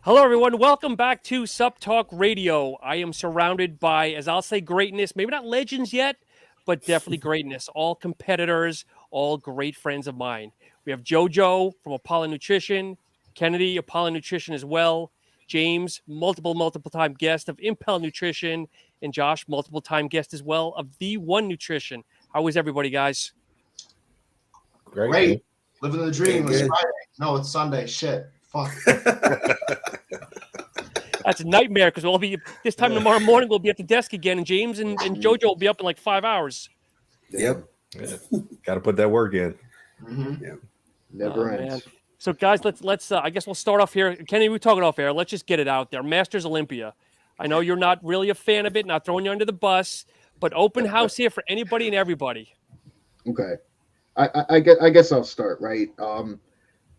Hello, everyone. Welcome back to SuppTalk Radio. I am surrounded by, as I'll say, greatness. Maybe not legends yet, but definitely greatness. All competitors, all great friends of mine. We have JoJo from Apollo Nutrition, Kennedy, Apollo Nutrition as well, James, multiple time guest of Impel Nutrition, and Josh, multiple time guest as well of The One Nutrition. How is everybody, guys? Great. Living the dream. It's Friday. No, it's Sunday. Shit. Fuck. That's a nightmare because we'll be this time tomorrow morning. We'll be at the desk again, and James and JoJo will be up in like 5 hours. Yep. Got to put that work in. Mm-hmm. Yeah. Never ends. Man. So, guys, let's. I guess we'll start off here. Kenny, we're talking off air. Let's just get it out there. Masters Olympia. I know you're not really a fan of it, not throwing you under the bus, but open house here for anybody and everybody. Okay. I guess I'll start, right?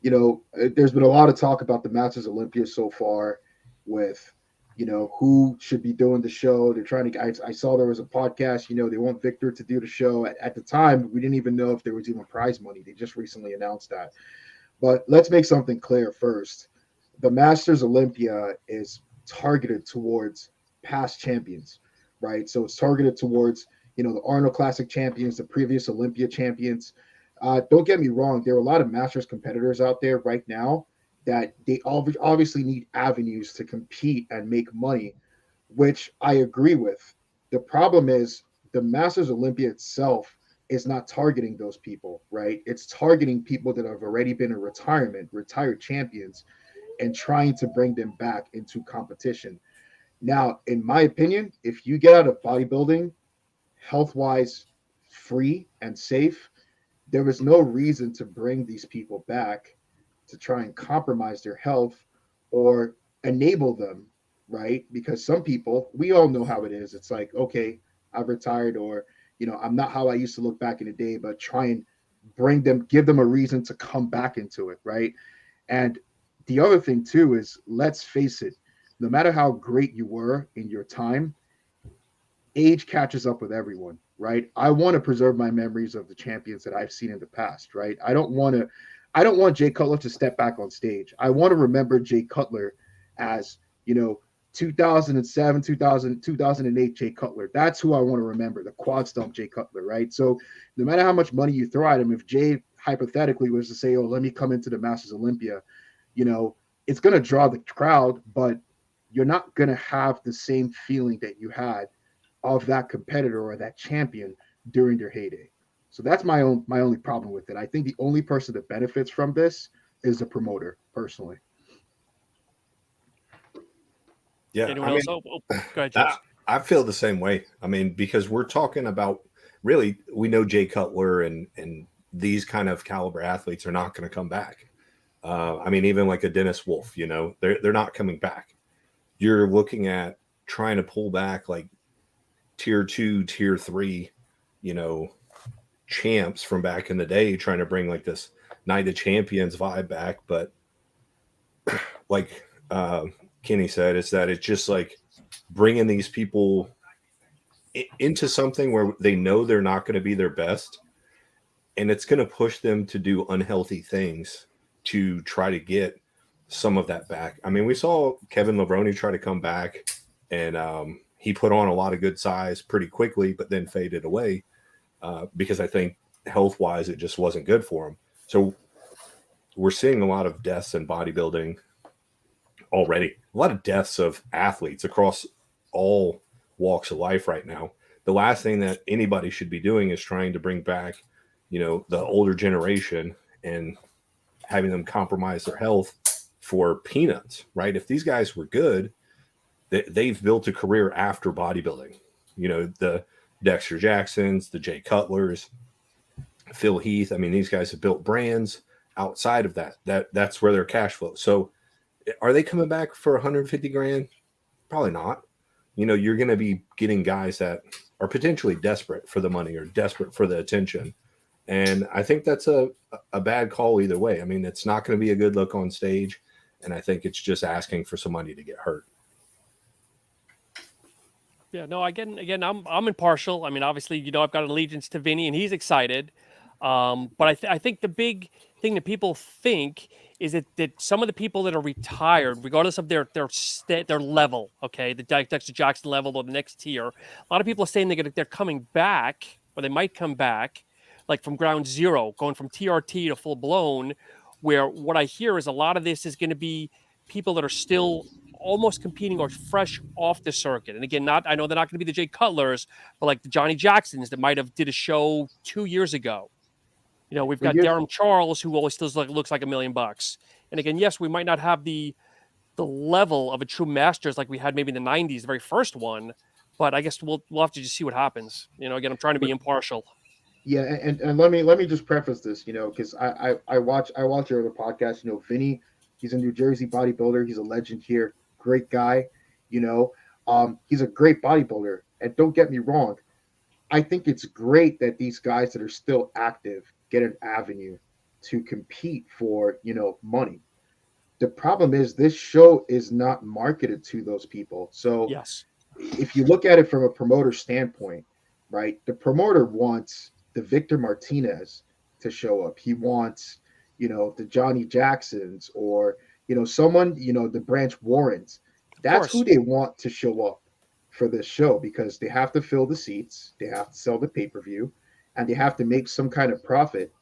There's been a lot of talk about the Masters Olympia so far with, who should be doing the show. They're trying to, I saw there was a podcast, they want Victor to do the show. At the time, we didn't even know if there was even prize money. They just recently announced that. But let's make something clear first. The Masters Olympia is targeted towards past champions, right? So it's targeted towards, the Arnold Classic champions, the previous Olympia champions. Don't get me wrong. There are a lot of Masters competitors out there right now that they obviously need avenues to compete and make money, which I agree with. The problem is the Masters Olympia itself is not targeting those people, right? It's targeting people that have already been in retirement, retired champions, and trying to bring them back into competition. Now, in my opinion, if you get out of bodybuilding health-wise free and safe, there is no reason to bring these people back to try and compromise their health or enable them, right? Because some people, we all know how it is. It's like, okay, I've retired, or, I'm not how I used to look back in the day, but try and bring them, give them a reason to come back into it, right? And the other thing too is, let's face it, no matter how great you were in your time, age catches up with everyone, right? I want to preserve my memories of the champions that I've seen in the past, right? I don't want Jay Cutler to step back on stage. I want to remember Jay Cutler as, 2007, 2008 Jay Cutler. That's who I want to remember, the quad stump Jay Cutler, right? So no matter how much money you throw at him, if Jay hypothetically was to say, oh, let me come into the Masters Olympia, it's going to draw the crowd, but you're not going to have the same feeling that you had of that competitor or that champion during their heyday. So that's my only problem with it. I think the only person that benefits from this is the promoter, personally. Yeah. Anyone else? Go ahead, Josh. I feel the same way. I mean, because we're talking about, really, we know Jay Cutler and these kind of caliber athletes are not going to come back. Even like a Dennis Wolf, they're not coming back. You're looking at trying to pull back like tier 2, tier 3, champs from back in the day, trying to bring like this Night of Champions vibe back. But like Kenny said, is that it's just like bringing these people into something where they know they're not going to be their best, and it's going to push them to do unhealthy things to try to get some of that back. I mean, we saw Kevin Levrone try to come back, and he put on a lot of good size pretty quickly, but then faded away because I think health-wise it just wasn't good for him. So we're seeing a lot of deaths in bodybuilding already, a lot of deaths of athletes across all walks of life right now. The last thing that anybody should be doing is trying to bring back, the older generation and having them compromise their health for peanuts, right? If these guys were good, they've built a career after bodybuilding. The Dexter Jacksons, the Jay Cutlers, Phil Heath. I mean, these guys have built brands outside of that. That's where their cash flow. So are they coming back for 150 grand? Probably not. You're going to be getting guys that are potentially desperate for the money or desperate for the attention. And I think that's a bad call either way. I mean, it's not going to be a good look on stage. And I think it's just asking for some money to get hurt. Yeah, no, again, I'm impartial. I mean, obviously, I've got an allegiance to Vinny, and he's excited. But I think the big thing that people think is that some of the people that are retired, regardless of their level, okay, the Dexter Jackson level or the next tier, a lot of people are saying they're coming back, or they might come back, like from ground zero, going from TRT to full blown. Where what I hear is a lot of this is going to be people that are still almost competing or fresh off the circuit. And again, I know they're not going to be the Jay Cutlers, but like the Johnny Jacksons that might have did a show 2 years ago. You know, we've got Darren Charles, who always still looks like $1 million. And again, yes, we might not have the level of a true Masters like we had maybe in the 90s, the very first one, but I guess we'll have to just see what happens. You know, again, I'm trying to be impartial. Yeah, and let me just preface this, you know, because I watch your other podcast. You know, Vinny, he's a New Jersey bodybuilder. He's a legend here. Great guy. You know, he's a great bodybuilder. And don't get me wrong, I think it's great that these guys that are still active get an avenue to compete for, you know, money. The problem is this show is not marketed to those people. So yes, if you look at it from a promoter standpoint, right, the promoter wants the Victor Martinez to show up. He wants, you know, the Johnny Jacksons or, you know, someone, you know, the Branch Warrens. That's who they want to show up for this show, because they have to fill the seats, they have to sell the pay-per-view, and they have to make some kind of profit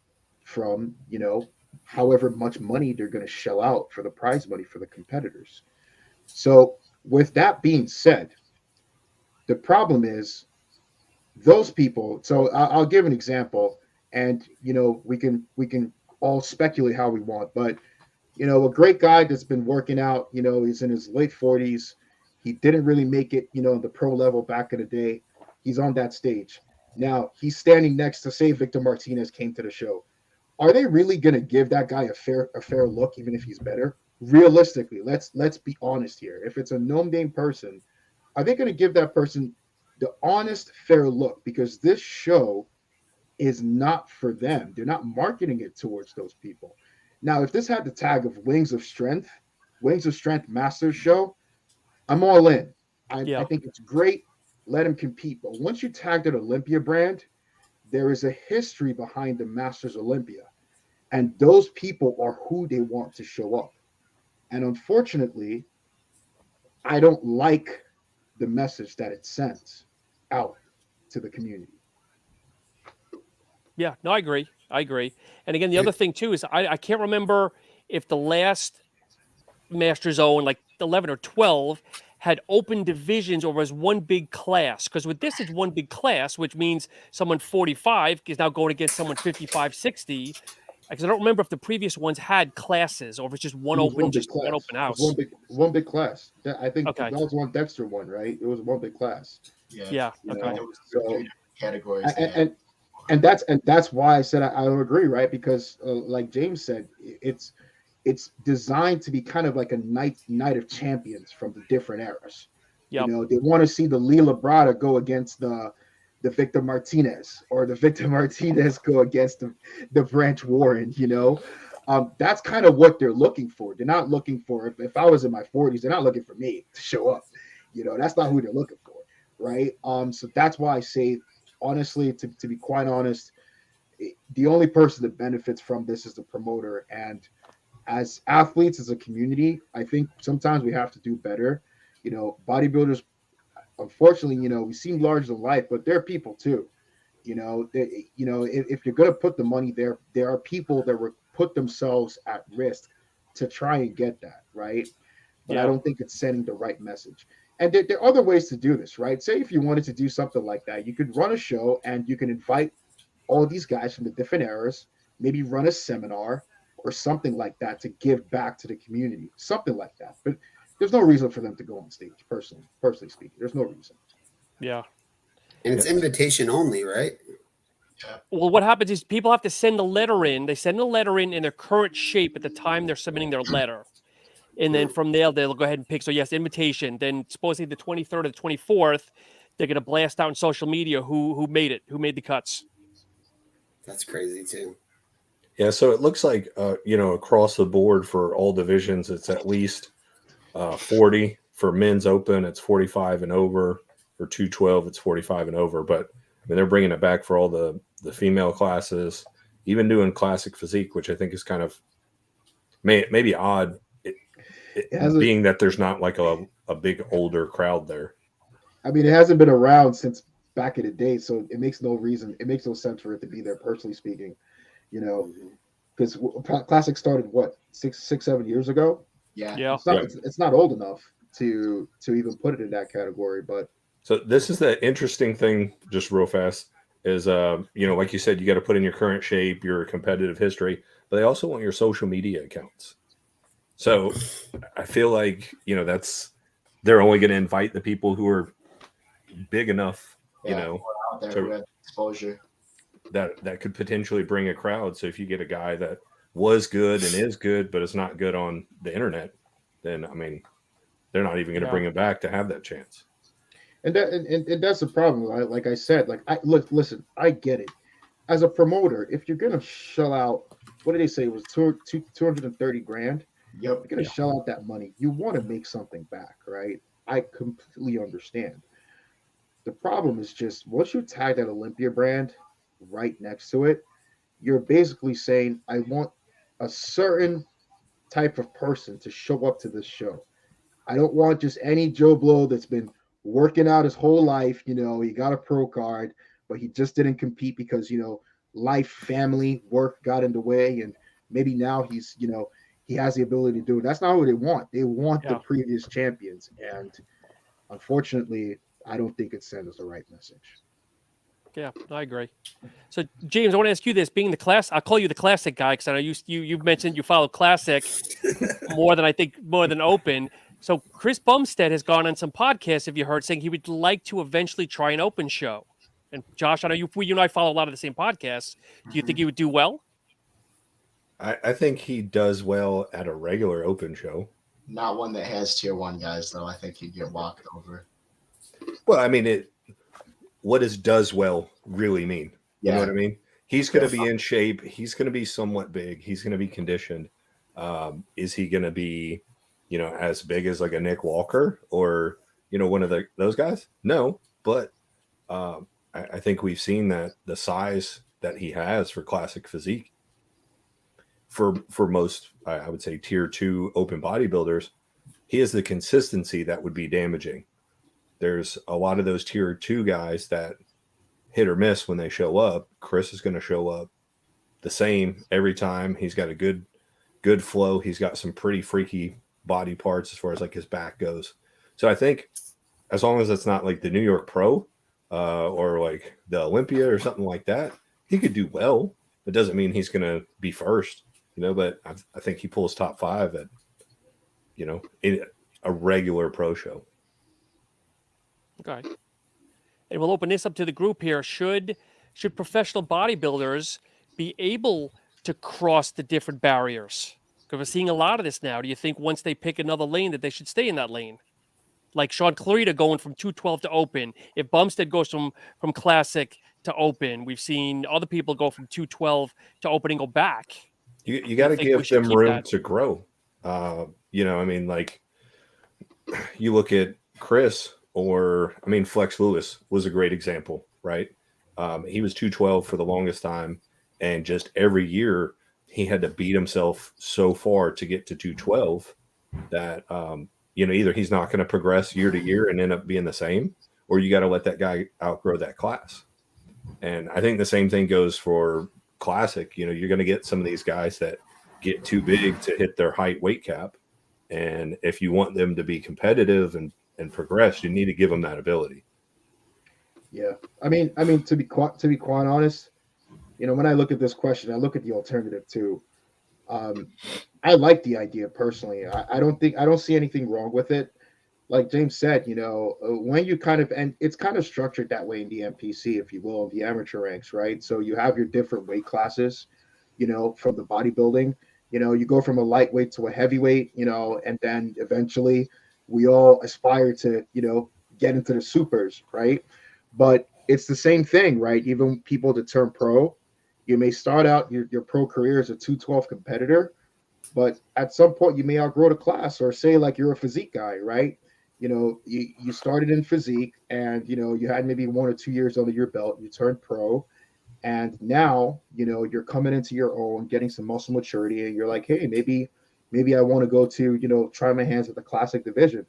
from, you know, however much money they're going to shell out for the prize money for the competitors. So with that being said, the problem is those people. So I'll give an example, and, you know, we can all speculate how we want, but, you know, a great guy that's been working out, you know, he's in his late 40s. He didn't really make it, you know, the pro level back in the day. He's on that stage. Now he's standing next to, say, Victor Martinez came to the show. Are they really going to give that guy a fair look, even if he's better? Realistically, let's be honest here. If it's a no-name person, are they going to give that person the honest, fair look? Because this show is not for them. They're not marketing it towards those people. Now, if this had the tag of Wings of Strength Masters show, I'm all in. I think it's great. Let him compete. But once you tagged an Olympia brand, there is a history behind the Masters Olympia. And those people are who they want to show up. And unfortunately, I don't like the message that it sends out to the community. Yeah, no, I agree. And again, the other thing too is I can't remember if the last Masters Own, like 11 or 12, had open divisions or was one big class. Because with this, it's one big class, which means someone 45 is now going against someone 55, 60. Because I don't remember if the previous ones had classes or if it's just one open house. One big class. I think that was one Dexter one, right? It was one big class. Yeah. Okay. So categories. And that's why I said I don't agree, right? Because like James said, it's designed to be kind of like a night of champions from the different eras. Yep. You know, they want to see the Lee Labrada go against the Victor Martinez, or the Victor Martinez go against the Branch Warren, you know. That's kind of what they're looking for. They're not looking for, if I was in my 40s, they're not looking for me to show up. You know, that's not who they're looking for, right? So that's why I say, honestly, to be quite honest, the only person that benefits from this is the promoter. And as athletes, as a community, I think sometimes we have to do better. You know, bodybuilders, unfortunately, you know, we seem larger than life, but they're people too. You know, if you're going to put the money there, there are people that would put themselves at risk to try and get that, right? But I don't think it's sending the right message. And there are other ways to do this, right? Say if you wanted to do something like that, you could run a show and you can invite all these guys from the different eras, maybe run a seminar or something like that to give back to the community, something like that. But there's no reason for them to go on stage, personally speaking. There's no reason. Yeah. And it's invitation only, right? Well, what happens is people have to send a letter in. They send a letter in their current shape at the time they're submitting their letter. And then from there, they'll go ahead and pick. So, yes, invitation. Then supposedly the 23rd or the 24th, they're going to blast out on social media who made it, who made the cuts. That's crazy, too. Yeah, so it looks like, you know, across the board for all divisions, it's at least 40. For men's open, it's 45 and over. For 212, it's 45 and over. But I mean, they're bringing it back for all the female classes. even doing classic physique, which I think is kind of maybe odd, being that there's not like a big older crowd there. I mean, it hasn't been around since back in the day, so it makes no sense for it to be there, personally speaking, you know, because classic started what, 6-7 years ago. Yeah. It's not old enough to even put it in that category. But so this is the interesting thing, just real fast, is you know, like you said, you got to put in your current shape, your competitive history, but they also want your social media accounts. So I feel like, you know, they're only going to invite the people who are big enough, you know, out there who have exposure that could potentially bring a crowd. So if you get a guy that was good and is good, but it's not good on the internet, then I mean, they're not even going to bring him back to have that chance. And that's the problem. Like I said, listen, I get it. As a promoter, if you're gonna shell out, what did they say? It was 230 grand. Yep. You're gonna shell out that money. You want to make something back, right? I completely understand. The problem is just once you tag that Olympia brand right next to it, you're basically saying, I want a certain type of person to show up to this show. I don't want just any Joe Blow that's been working out his whole life. You know, he got a pro card, but he just didn't compete because, you know, life, family, work got in the way. And maybe now he's, you know, he has the ability to do it. That's not what they want. They want the previous champions. And unfortunately, I don't think it sends the right message. Yeah, I agree. So, James, I want to ask you this: being the class, I'll call you the classic guy because I know you mentioned you follow classic more than open. So, Chris Bumstead has gone on some podcasts, have you heard, saying he would like to eventually try an open show. And Josh, I know you and I follow a lot of the same podcasts. Do you think he would do well? I think he does well at a regular open show. Not one that has tier 1 guys, though. I think he'd get walked over. Well, I mean, what does well really mean? You know what I mean? He's going to be in shape. He's going to be somewhat big. He's going to be conditioned. Is he going to be, you know, as big as like a Nick Walker or, you know, one of those guys? No, but I think we've seen that the size that he has for classic physique for most, I would say, tier 2 open bodybuilders, he has the consistency that would be damaging. There's a lot of those tier 2 guys that hit or miss when they show up. Chris is going to show up the same every time. He's got a good flow. He's got some pretty freaky body parts as far as like his back goes. So I think as long as it's not like the New York Pro or like the Olympia or something like that, he could do well. It doesn't mean he's going to be first, you know, but I think he pulls top 5 at, you know, in a regular pro show. Okay. And we'll open this up to the group here. Should professional bodybuilders be able to cross the different barriers? Because we're seeing a lot of this now. Do you think once they pick another lane that they should stay in that lane? Like Shaun Clarida going from 212 to open. If Bumstead goes from classic to open, we've seen other people go from 212 to open and go back. You got to give them room to grow. You know, I mean, like you look at Chris. Or, I mean, Flex Lewis was a great example, right? He was 212 for the longest time, and just every year he had to beat himself so far to get to 212 that, you know, either he's not going to progress year to year and end up being the same, or you got to let that guy outgrow that class. And I think the same thing goes for classic. You know, you're going to get some of these guys that get too big to hit their height weight cap. And if you want them to be competitive and progress, you need to give them that ability. Yeah, I mean, to be quite honest, you know, when I look at this question, I look at the alternative too. I like the idea personally. I don't see anything wrong with it. Like James said, you know, when you and it's kind of structured that way in the MPC, if you will, the amateur ranks, right? So you have your different weight classes, you know, from the bodybuilding. You know, you go from a lightweight to a heavyweight, you know, and then eventually we all aspire to, you know, get into the supers, right? But it's the same thing, right? Even people that turn pro, you may start out your pro career as a 212 competitor, but at some point you may outgrow the class, or say like you're a physique guy, right? You know, you started in physique and, you know, you had maybe 1 or 2 years under your belt, you turned pro, And now, you're coming into your own, getting some muscle maturity, and you're like, hey, maybe I want to go to, try my hands at the classic division.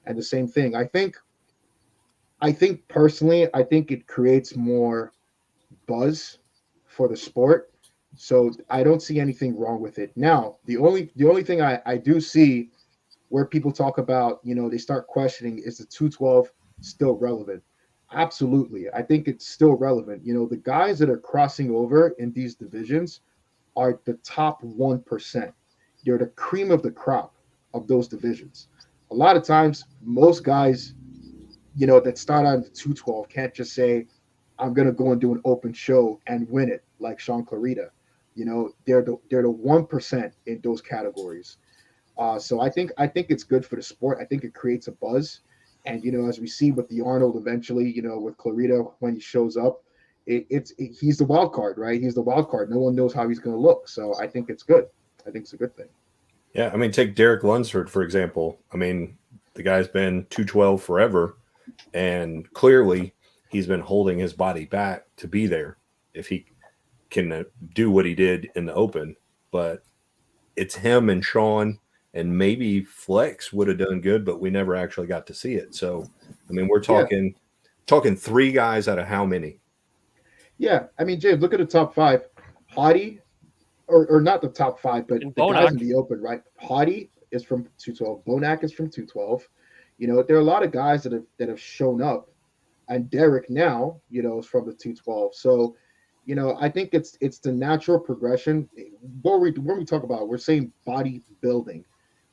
And the same thing. I think personally, I think it creates more buzz for the sport. So I don't see anything wrong with it. Now, the only thing I do see where people talk about, they start questioning, is the 212 still relevant? Absolutely. I think it's still relevant. The guys that are crossing over in these divisions are the top 1%. They're the cream of the crop of those divisions. A lot of times, most guys, that start out in the 212 can't just say, I'm going to go and do an open show and win it like Shaun Clarida. They're the 1% in those categories. So I think it's good for the sport. I think it creates a buzz. And, as we see with the Arnold eventually, with Clarida, when he shows up, he's the wild card, right? He's the wild card. No one knows how he's going to look. So I think it's good. I think it's a good thing. Yeah. I mean, take Derek Lunsford, for example. I mean, the guy's been 212 forever, and clearly he's been holding his body back to be there if he can do what he did in the open. But it's him and Shaun, and maybe Flex would have done good, but we never actually got to see it. So, I mean, we're talking 3 guys out of how many? Yeah. I mean, James, look at the top 5. Hottie, or not the top 5, but the guys in the open, right? Hottie is from 212. Bonac is from 212. There are a lot of guys that have shown up, and Derek now, is from the 212. So, I think it's the natural progression. When we talk about, we're saying bodybuilding,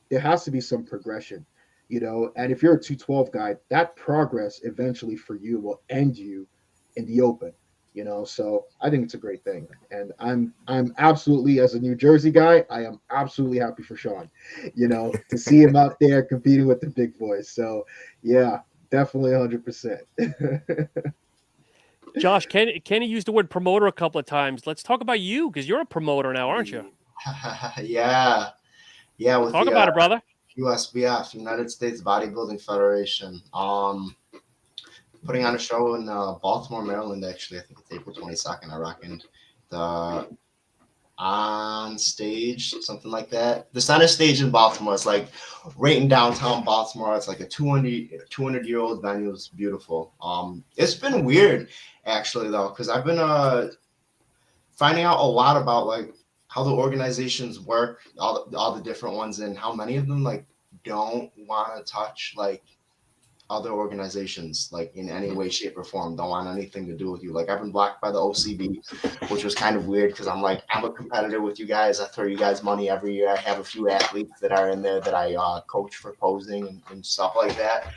there has to be some progression, and if you're a 212 guy, that progress eventually for you will end you in the open, so I think it's a great thing. And I'm absolutely, as a New Jersey guy, I am absolutely happy for Shaun, to see him out there competing with the big boys. So yeah, definitely 100%. Josh, Kenny used the word promoter a couple of times. Let's talk about you, because you're a promoter now, aren't you? Yeah. With Talk about it, brother. USBF, United States Bodybuilding Federation. Putting on a show in Baltimore, Maryland. Actually, I think it's April 22nd. I reckon the on stage, something like that. The center stage in Baltimore is like right in downtown Baltimore. It's like a 200-year-old venue. It's beautiful. It's been weird actually though, because I've been finding out a lot about like how the organizations work, all the different ones, and how many of them like don't want to touch like other organizations like in any way, shape, or form. Don't want anything to do with you. Like I've been blocked by the OCB, which was kind of weird because I'm a competitor with you guys. I throw you guys money every year. I have a few athletes that are in there that I coach for posing and stuff like that.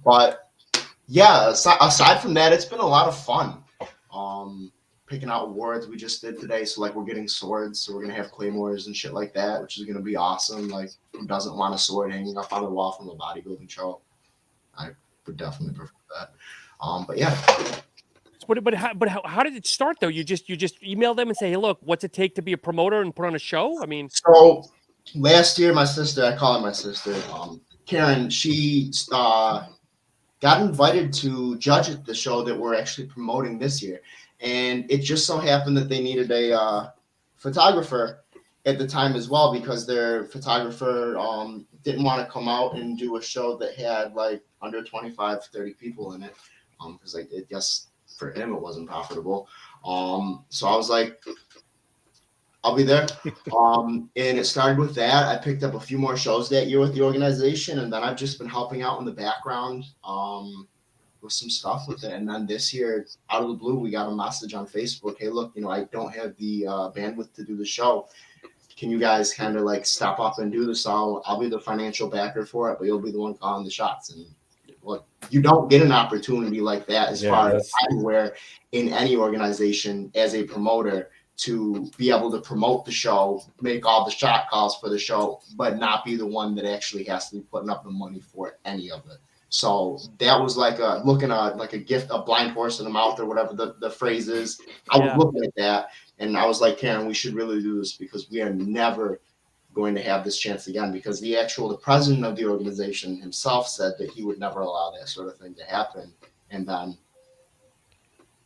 But yeah, aside from that, it's been a lot of fun. Picking out awards we just did today. So like we're getting swords, so we're gonna have claymores and shit like that, which is gonna be awesome. Like who doesn't want a sword hanging up on the wall from a bodybuilding show? I would definitely prefer that. But yeah. But how did it start though? You just email them and say, hey, look, what's it take to be a promoter and put on a show? I mean, so last year, my sister, I call her my sister, Karen, she got invited to judge at the show that we're actually promoting this year. And it just so happened that they needed a photographer at the time as well, because their photographer didn't want to come out and do a show that had like under 25, 30 people in it. Because like I guess for him it wasn't profitable. So I was like, I'll be there. And it started with that. I picked up a few more shows that year with the organization, and then I've just been helping out in the background. With some stuff with it. And then this year, out of the blue, we got a message on Facebook. Hey, look, I don't have the bandwidth to do the show. Can you guys kind of like step up and do this? I'll be the financial backer for it, but you'll be the one calling the shots. And look, you don't get an opportunity like that as far as I'm aware in any organization as a promoter to be able to promote the show, make all the shot calls for the show, but not be the one that actually has to be putting up the money for any of it. So that was like looking at like a gift, a blind horse in the mouth or whatever the phrase is. I was looking at that and I was like, Karen, we should really do this because we are never going to have this chance again, because the president of the organization himself said that he would never allow that sort of thing to happen. And then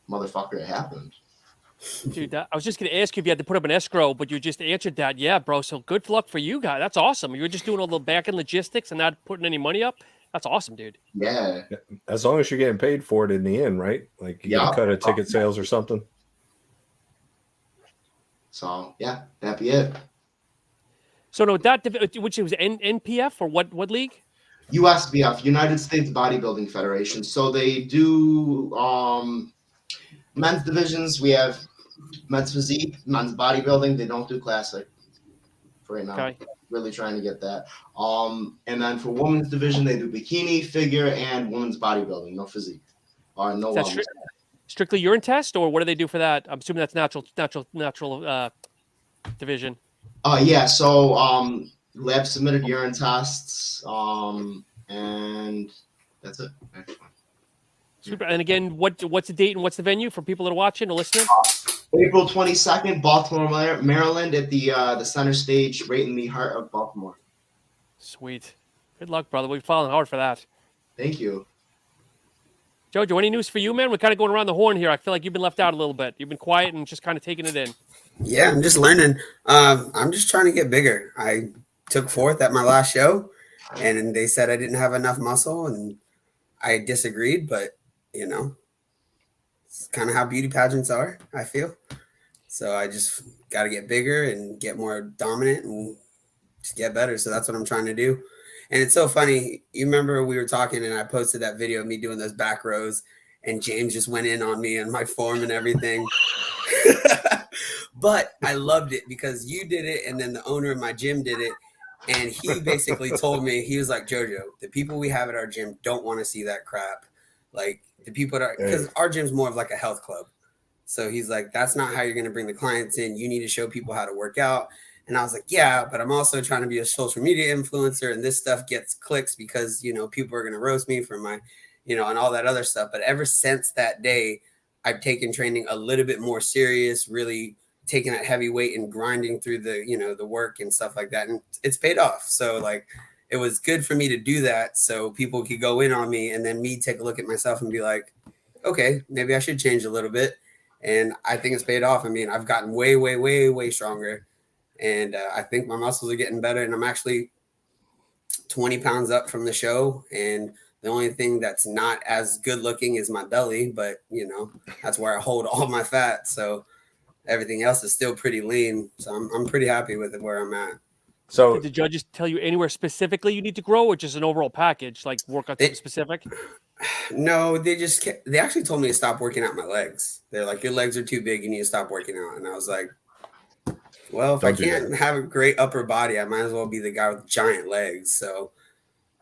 motherfucker, it happened. Dude, I was just going to ask you if you had to put up an escrow, but you just answered that. Yeah, bro. So good luck for you guys. That's awesome. You were just doing all the back end logistics and not putting any money up. That's awesome, dude. Yeah. As long as you're getting paid for it in the end, right? Like you got to cut a ticket sales or something. So yeah, that'd be it. So no, that which was NPF or what league? USBF, United States Bodybuilding Federation. So they do men's divisions. We have men's physique, men's bodybuilding. They don't do classic for right now. Okay. Really trying to get that. And then for women's division, they do bikini, figure, and women's bodybuilding. No physique. No wellness. Strictly urine test, or what do they do for that? I'm assuming that's natural division. Yeah. So lab submitted urine tests, and that's it. Actually. Super. And again, what's the date and what's the venue for people that are watching or listening? April 22nd, Baltimore, Maryland, at the center stage, right in the heart of Baltimore. Sweet. Good luck, brother. We're following hard for that. Thank you. Jojo, any news for you, man? We're kind of going around the horn here. I feel like you've been left out a little bit. You've been quiet and just kind of taking it in. Yeah, I'm just learning. I'm just trying to get bigger. I took fourth at my last show, and they said I didn't have enough muscle, and I disagreed, but, you know, it's kind of how beauty pageants are, I feel. So I just got to get bigger and get more dominant and just get better. So that's what I'm trying to do. And it's so funny. You remember we were talking and I posted that video of me doing those back rows and James just went in on me and my form and everything. But I loved it because you did it and then the owner of my gym did it. And he basically told me, he was like, Jojo, the people we have at our gym don't want to see that crap. Like the people that are, because our gym's more of like a health club. So he's like, that's not how you're going to bring the clients in. You need to show people how to work out. And I was like, yeah, but I'm also trying to be a social media influencer. And this stuff gets clicks because, you know, people are going to roast me for my, you know, and all that other stuff. But ever since that day, I've taken training a little bit more serious, really taking that heavy weight and grinding through the, you know, the work and stuff like that. And it's paid off. So like, it was good for me to do that so people could go in on me and then me take a look at myself and be like, okay, maybe I should change a little bit. And I think it's paid off. I mean, I've gotten way, way, way, way stronger. And I think my muscles are getting better. And I'm actually 20 pounds up from the show. And the only thing that's not as good looking is my belly. But, you know, that's where I hold all my fat. So everything else is still pretty lean. So I'm pretty happy with it where I'm at. So did the judges tell you anywhere specifically you need to grow or just an overall package, like workout specific? No, they actually told me to stop working out my legs. They're like, your legs are too big. You need to stop working out. And I was like, well, if I can't have a great upper body, I might as well be the guy with giant legs. So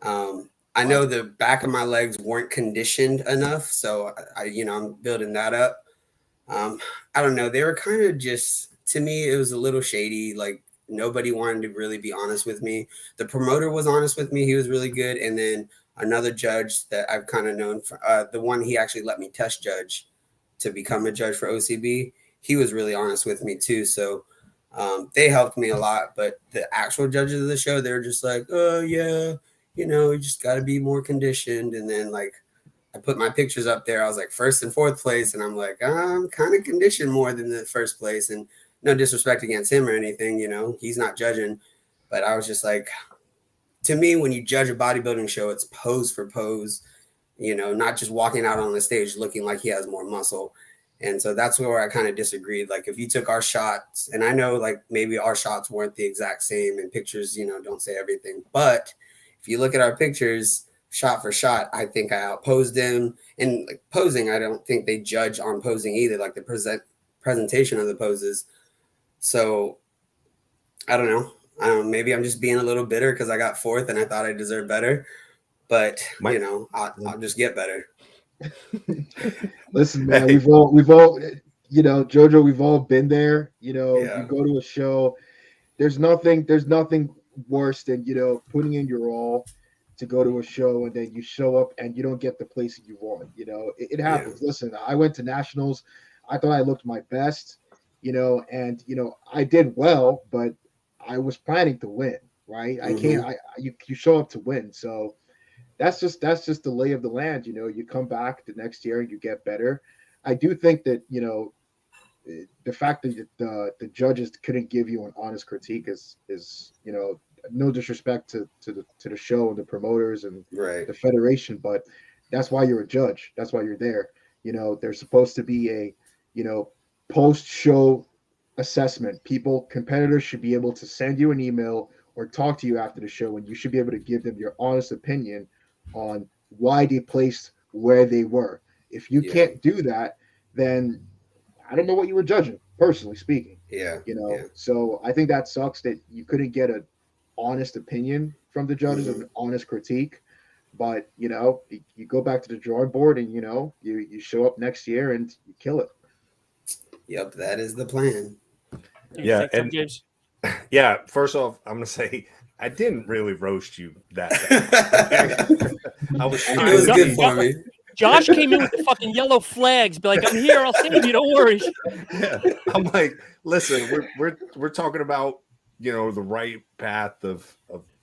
I know the back of my legs weren't conditioned enough. So I'm building that up. I don't know. They were kind of just, to me, it was a little shady. Like nobody wanted to really be honest with me. The promoter was honest with me. He was really good. And then another judge that I've kind of known, the one he actually let me test judge to become a judge for OCB, he was really honest with me too. So they helped me a lot, but the actual judges of the show, they're just like, oh yeah, you know, you just got to be more conditioned. And then like, I put my pictures up there. I was like first and fourth place. And I'm like, I'm kind of conditioned more than the first place. And no disrespect against him or anything, you know, he's not judging, but I was just like, to me, when you judge a bodybuilding show, it's pose for pose, you know, not just walking out on the stage looking like he has more muscle. And so that's where I kind of disagreed. Like if you took our shots, and I know like maybe our shots weren't the exact same and pictures, you know, don't say everything. But if you look at our pictures, shot for shot, I think I outposed him. And like posing, I don't think they judge on posing either, like the presentation of the poses. So I don't know. Maybe I'm just being a little bitter because I got fourth and I thought I deserved better. But, you know, I'll just get better. Listen, man, we've all, you know, Jojo, we've all been there. You know, You go to a show. There's nothing worse than, you know, putting in your all to go to a show and then you show up and you don't get the place that you want. You know, it happens. Yeah. Listen, I went to nationals. I thought I looked my best, you know, and, you know, I did well, but I was planning to win, right? I can't. You show up to win, so that's just the lay of the land. You know, you come back the next year and you get better. I do think that, the fact that the judges couldn't give you an honest critique is no disrespect to the show and the promoters and Right. the federation, but that's why you're a judge. That's why you're there. There's supposed to be a post-show assessment. Competitors should be able to send you an email or talk to you after the show, and you should be able to give them your honest opinion on why they placed where they were. If you can't do that, then I don't know what you were judging, personally speaking. Yeah. So I think that sucks that you couldn't get an honest opinion from the judges and an honest critique. But you go back to the drawing board and you show up next year and you kill it. Yep, that is the plan. Yeah, and first off, I'm gonna say I didn't really roast you that bad. I was it was good for me. Josh came in with the fucking yellow flags, be like, I'm here, I'll save you, don't worry. Yeah. I'm like, listen, we're talking about the right path of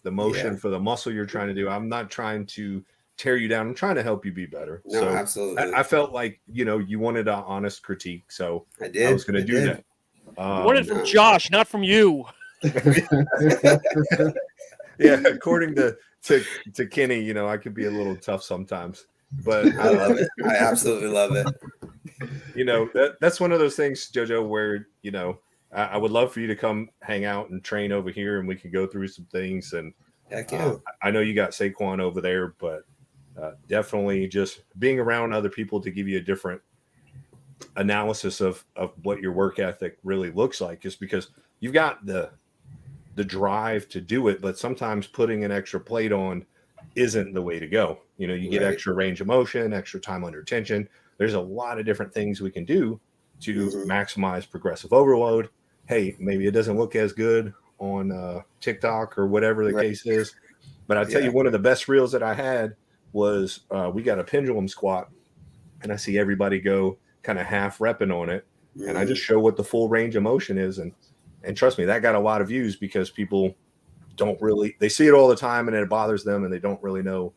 the motion for the muscle you're trying to do. I'm not trying to tear you down. I'm trying to help you be better. No, so absolutely. I felt like you wanted an honest critique, so I did. I was going to do that. You wanted it from Josh, not from you. Yeah, according to Kenny, I could be a little tough sometimes, but I love it. I absolutely love it. That's one of those things, JoJo, where I would love for you to come hang out and train over here, and we could go through some things. And heck yeah. I know you got Saquon over there, but definitely just being around other people to give you a different analysis of what your work ethic really looks like, just because you've got the drive to do it, but sometimes putting an extra plate on isn't the way to go. You get extra range of motion, extra time under tension. There's a lot of different things we can do to maximize progressive overload. Hey, maybe it doesn't look as good on TikTok or whatever the case is, but I'll tell you, one of the best reels that I had was we got a pendulum squat, and I see everybody go kind of half repping on it, and I just show what the full range of motion is, and trust me, that got a lot of views because people they see it all the time and it bothers them, and they don't really know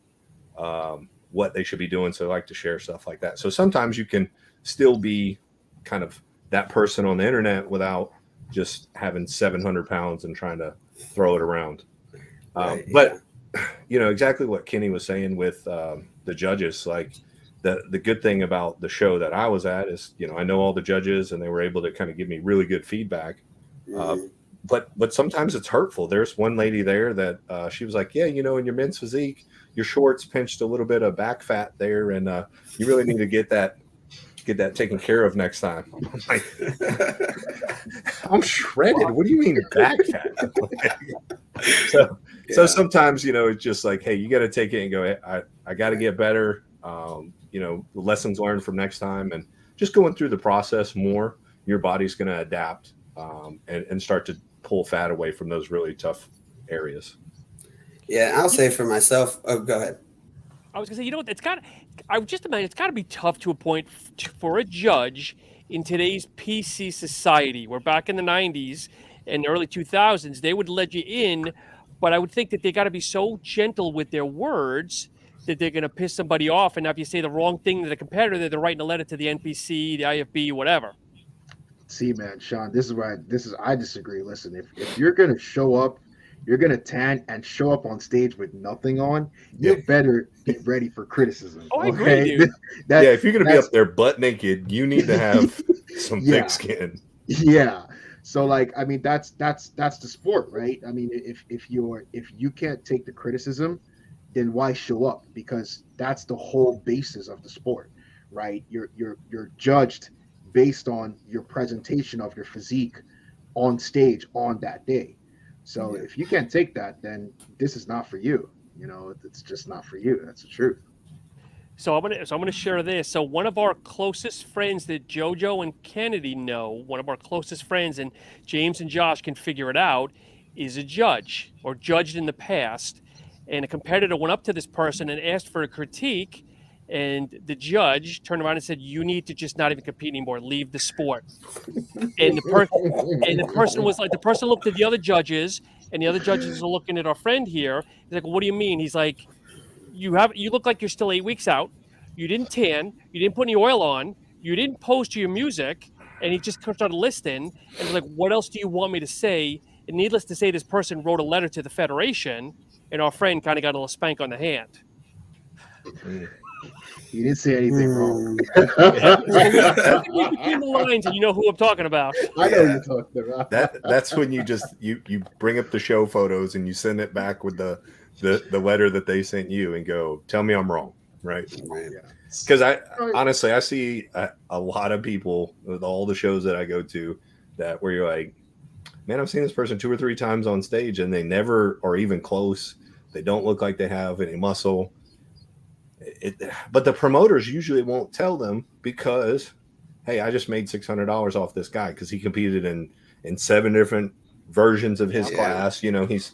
what they should be doing. So I like to share stuff like that. So sometimes you can still be kind of that person on the internet without just having 700 pounds and trying to throw it around. But exactly what Kenny was saying with the judges, like the good thing about the show that I was at is, I know all the judges and they were able to kind of give me really good feedback. But sometimes it's hurtful. There's one lady there that she was like, in your men's physique, your shorts pinched a little bit of back fat there, and you really need to get that taken care of next time. I'm like, I'm shredded. What do you mean back fat? So sometimes, it's just like, hey, you got to take it and go, I got to get better. The lessons learned from next time, and just going through the process more, your body's going to adapt and start to pull fat away from those really tough areas. Yeah, I'll say for myself. Oh, go ahead. I was gonna say, I would just imagine it's got to be tough to a point for a judge in today's PC society. Where back in the 90s and early 2000s, they would let you in, but I would think that they got to be so gentle with their words that they're going to piss somebody off. And if you say the wrong thing to the competitor, they're writing a letter to the NPC, the IFB, whatever. See, man, Shaun, I disagree. Listen, if you're going to show up, you're going to tan and show up on stage with nothing on, you better be ready for criticism. Oh, I agree, dude. If you're going to be up there butt naked, you need to have some thick skin. Yeah. So, that's the sport, right? I mean, if you can't take the criticism, then why show up? Because that's the whole basis of the sport, right? You're judged based on your presentation of your physique on stage on that day. So if you can't take that, then this is not for you. It's just not for you. That's the truth. So I'm gonna share this. So one of our closest friends that JoJo and Kennedy know, one of our closest friends, and James and Josh can figure it out, is a judge or judged in the past. And a competitor went up to this person and asked for a critique, and the judge turned around and said, "You need to just not even compete anymore. Leave the sport." And the person looked at the other judges, and the other judges are looking at our friend here. He's like, "Well, what do you mean?" He's like, "You look like you're still 8 weeks out. You didn't tan. You didn't put any oil on. you didn't post your music, and he just started listing and was like, what else do you want me to say? And needless to say, this person wrote a letter to the federation, and our friend kind of got a little spank on the hand. He didn't say anything wrong. Read between the lines, and you know who I'm talking about. I know you're talking about. That's when you bring up the show photos and you send it back with the letter that they sent you and go, tell me I'm wrong, right? Because honestly I see a lot of people with all the shows that I go to that where you're like, man, I've seen this person 2 or 3 times on stage and they never are even close. They don't look like they have any muscle. But the promoters usually won't tell them because, hey, I just made $600 off this guy because he competed in 7 different versions of his class. You know, he's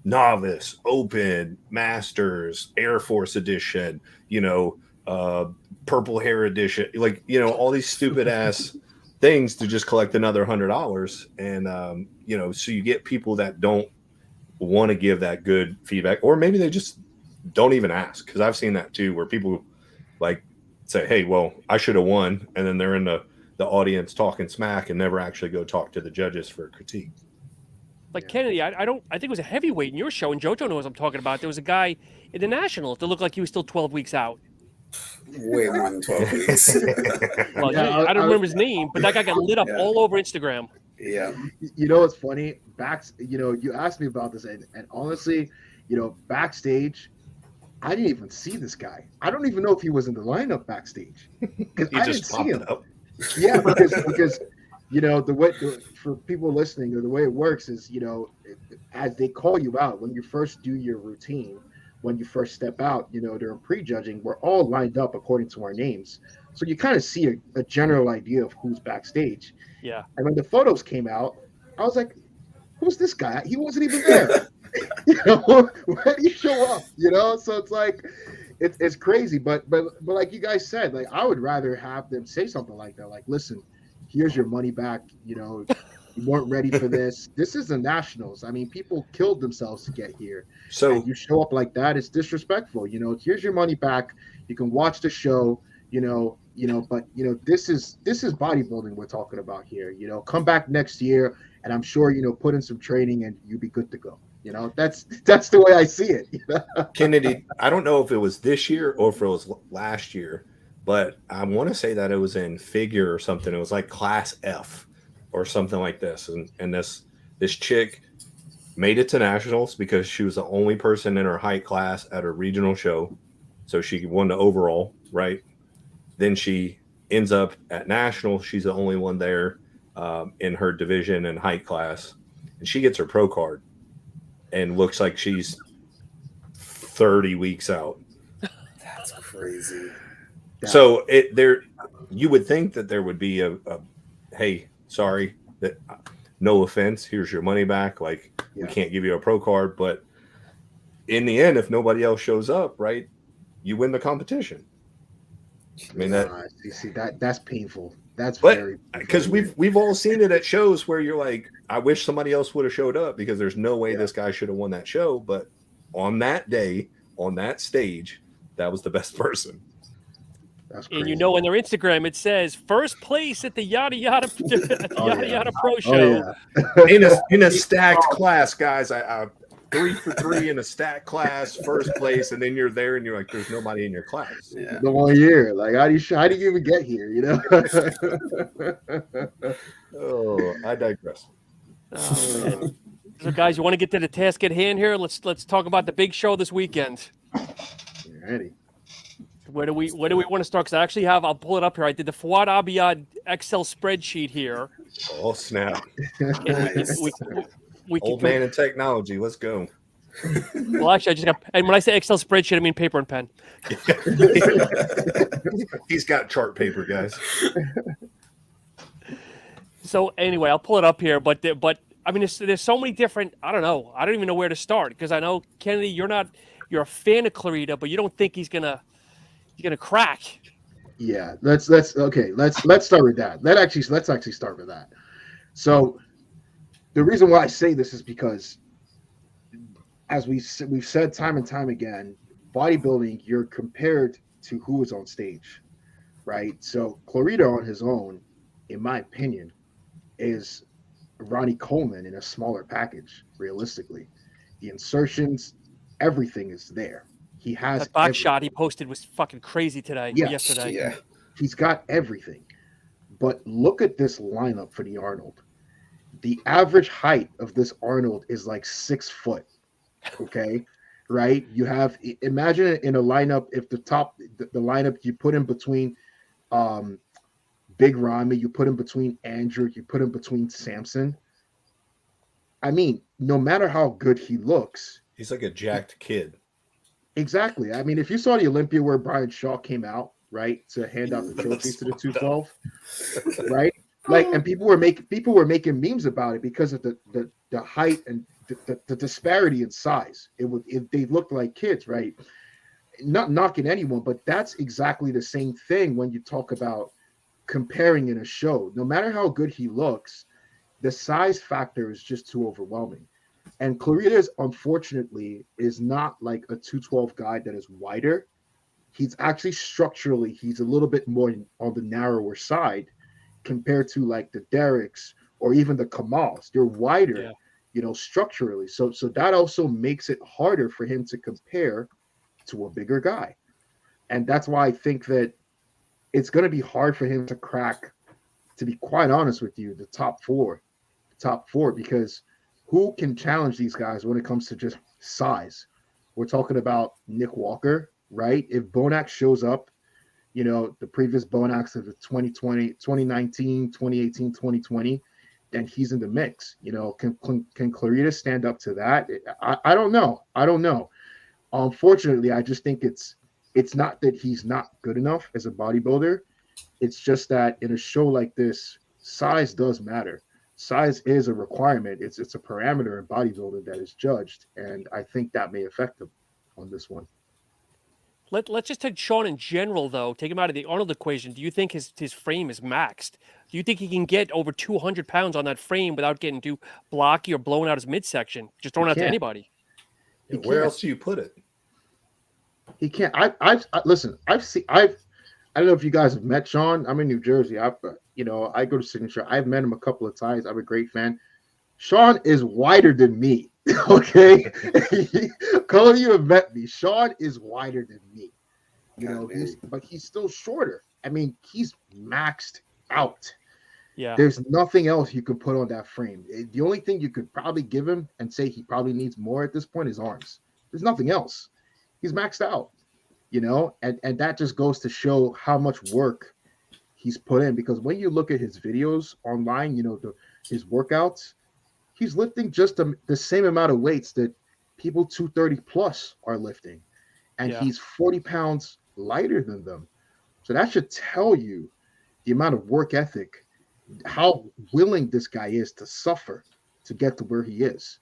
novice, open, masters, Air Force edition, you know, purple hair edition, like, you know, all these stupid ass things to just collect another $100. And, you know, so you get people that don't want to give that good feedback, or maybe they just don't even ask. Because I've seen that too, where people like say, hey, well, I should have won. And then they're in the audience talking smack and never actually go talk to the judges for critique. Like Kennedy, I think it was a heavyweight in your show, and JoJo knows what I'm talking about. There was a guy in the Nationals that looked like he was still 12 weeks out. Way more than 12 weeks. Well, yeah, I don't remember his name, but that guy got lit up all over Instagram. Yeah. You know what's funny? You know, you asked me about this, and honestly, you know, backstage, I didn't even see this guy. I don't even know if he was in the lineup backstage because I didn't see him. Up. Yeah, because you know, the way for people listening, or the way it works is, you know, as they call you out when you first do your routine, when you first step out, you know, during pre-judging, we're all lined up according to our names. So you kind of see a general idea of who's backstage. Yeah. And when the photos came out, I was like, who's this guy? He wasn't even there. You know, where did he show up? You know, so it's like, it's crazy. But like you guys said, like, I would rather have them say something like that. Like, listen, here's your money back. You know, you weren't ready for this. This is the Nationals. I mean, people killed themselves to get here. So and you show up like that, it's disrespectful. You know, here's your money back. You can watch the show. You know, but you know, this is bodybuilding we're talking about here. You know, come back next year, and I'm sure, you know, put in some training, and you'll be good to go. You know, that's the way I see it. Kennedy, I don't know if it was this year or if it was last year, but I want to say that it was in figure or something. It was like class F or something like this. And this chick made it to nationals because she was the only person in her height class at a regional show. So she won the overall, right? Then she ends up at nationals. She's the only one there in her division and height class. And she gets her pro card and looks like she's 30 weeks out. That's crazy. So you would think that there would be a hey, sorry, that no offense, here's your money back. Like, we can't give you a pro card, but in the end, if nobody else shows up, right, you win the competition. I mean, that's painful. That's very, because we've all seen it at shows where you're like, I wish somebody else would have showed up because there's no way this guy should have won that show. But on that day, on that stage, that was the best person. That's crazy. And you know, on their Instagram, it says first place at the yada yada yada pro show. Oh, yeah. in a stacked class, guys. I 3 for 3 in a stacked class, first place, and then you're there and you're like, there's nobody in your class. Yeah. The 1 year, like, how do you even get here? You know. Oh, I digress. Oh, so, guys, you want to get to the task at hand here? Let's talk about the big show this weekend. You ready? Where do we want to start? Because I actually I'll pull it up here. I did the Fouad Abiad Excel spreadsheet here. Oh, snap. Old man in technology. Let's go. Well, actually, I just got, and when I say Excel spreadsheet, I mean paper and pen. He's got chart paper, guys. So anyway, I'll pull it up here. But I mean, there's so many different. I don't know. I don't even know where to start because I know, Kennedy, you're a fan of Clarida, but you don't think he's gonna crack. Yeah, let's start with that. Let's actually start with that. So the reason why I say this is because, as we've said time and time again, bodybuilding, you're compared to who is on stage, right? So Clarida on his own, in my opinion, is Ronnie Coleman in a smaller package, realistically. The insertions, everything is there. He has That box everything. shot he posted was fucking crazy today. Yes. Yesterday. Yeah. He's got everything. But look at this lineup for the Arnold. The average height of this Arnold is like 6 foot. Okay. Right? You have, imagine in a lineup, if the lineup you put in between Big Ramy, you put in between Andrew, you put in between Samson. I mean, no matter how good he looks, he's like a jacked kid. Exactly. I mean, if you saw the Olympia where Brian Shaw came out, right, to hand out the trophies to the 212, right? Like, and people were making memes about it because of the height and the disparity in size. They looked like kids, right? Not knocking anyone, but that's exactly the same thing when you talk about comparing in a show. No matter how good he looks, the size factor is just too overwhelming. And Clarida, unfortunately, is not like a 212 guy that is wider. He's actually structurally, he's a little bit more on the narrower side compared to like the Derricks or even the Kamals. They're wider, structurally. So that also makes it harder for him to compare to a bigger guy. And that's why I think that it's going to be hard for him to crack, to be quite honest with you, the top four, because who can challenge these guys when it comes to just size? We're talking about Nick Walker, right? If Bonac shows up, the previous Bonacs of the 2020, 2019, 2018, 2020, then he's in the mix. Can Clarida stand up to that? I don't know. Unfortunately, I just think it's not that he's not good enough as a bodybuilder. It's just that in a show like this, size does matter. Size is a requirement. It's a parameter in bodybuilding that is judged, and I think that may affect him on this one. Let's just take Shaun in general, though. Take him out of the Arnold equation. Do you think his frame is maxed? Do you think he can get over 200 pounds on that frame without getting too blocky or blowing out his midsection? Just throwing it out to anybody. Where else do you put it? He can't. Listen. I don't know if you guys have met Shaun. I'm in New Jersey. I go to Signature. I've met him a couple of times. I'm a great fan. Shaun is wider than me. Okay, Cole, you have met me. Shaun is wider than me. But he's still shorter. I mean, he's maxed out. Yeah. There's nothing else you could put on that frame. The only thing you could probably give him and say he probably needs more at this point is arms. There's nothing else. He's maxed out. And that just goes to show how much work he's put in, because when you look at his videos online, his workouts, he's lifting just the same amount of weights that people 230 plus are lifting, and he's 40 pounds lighter than them. So that should tell you the amount of work ethic, how willing this guy is to suffer to get to where he is.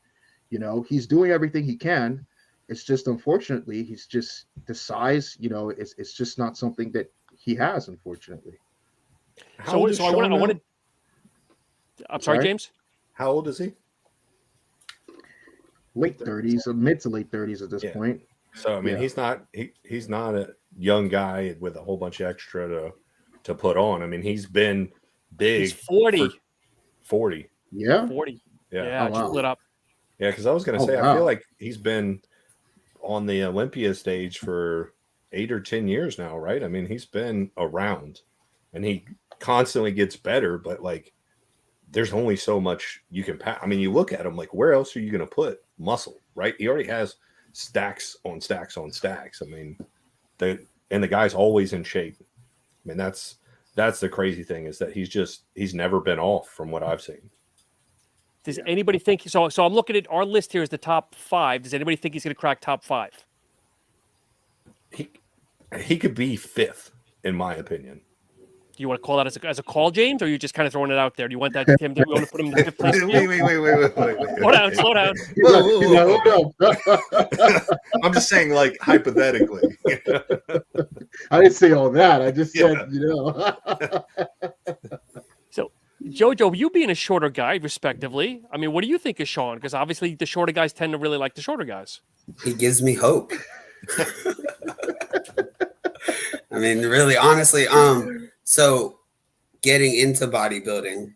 He's doing everything he can. It's just, unfortunately, he's just the size, it's just not something that he has, unfortunately. I wanted. I'm sorry, James. How old is he? Late 30s, mid to late 30s at this point. So I mean, he's not a young guy with a whole bunch of extra to put on. I mean, he's been big. He's 40. 40. Yeah. 40. Yeah. I just lit up. Yeah, because I was going to say, I feel like he's been on the Olympia stage for 8 or 10 years now, right? I mean, he's been around, and he constantly gets better, but like, there's only so much you can pack. I mean, you look at him, like, where else are you going to put muscle, right? He already has stacks on stacks on stacks. I mean, the guy's always in shape. I mean, that's the crazy thing, is that he's never been off from what I've seen. Does anybody think so? I'm looking at our list here as the top 5. Does anybody think he's going to crack top 5? He could be 5th, in my opinion. Do you want to call that as a call, James, or are you just kind of throwing it out there? Do you want that him? Do you want to put him in the 5th place? Wait. Slow down. Whoa. I'm just saying, like, hypothetically. I didn't say all that. I just said, So, Jojo, you being a shorter guy, respectively, I mean, what do you think of Shaun? Because obviously the shorter guys tend to really like the shorter guys. He gives me hope. I mean, really, honestly, so getting into bodybuilding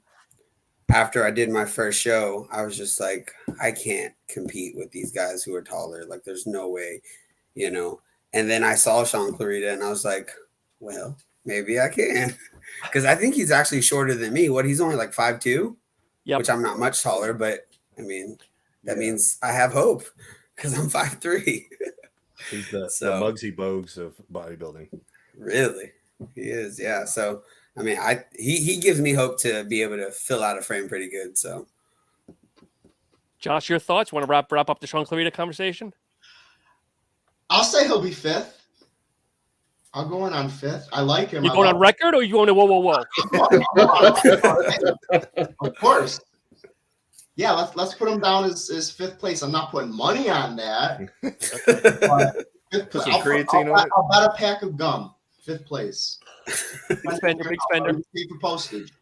after I did my first show, I was just like, I can't compete with these guys who are taller. Like, there's no way, you know. And then I saw Shaun Clarida, and I was like, well, maybe I can, because I think he's actually shorter than me. He's only like 5'2", which I'm not much taller, but I mean, that means I have hope because I'm 5'3". He's the Muggsy Bogues of bodybuilding. Really, he is. Yeah. So I mean, he gives me hope to be able to fill out a frame pretty good. So, Josh, your thoughts? Want to wrap up the Shaun Clarida conversation? I'll say he'll be 5th. I'll go in on 5th. I like him. You going on record, or are you going to whoa? Of course. Yeah, let's put him down as 5th place. I'm not putting money on that. But put some creatine on it. I'll bet a pack of gum. 5th place. Big spender. Pay for postage.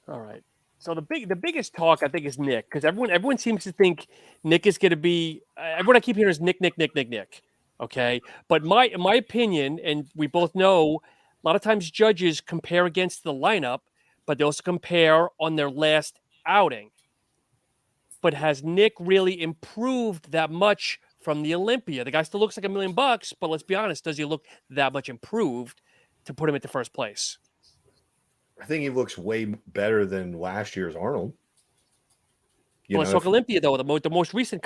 All right. So the biggest talk I think is Nick, because everyone seems to think Nick is going to be. Everyone I keep hearing is Nick. Okay, but my opinion, and we both know, a lot of times judges compare against the lineup, but they also compare on their last outing. But has Nick really improved that much from the Olympia? The guy still looks like $1 million, but let's be honest, does he look that much improved to put him at the first place? I think he looks way better than last year's Arnold. Let's talk Olympia though, the most recent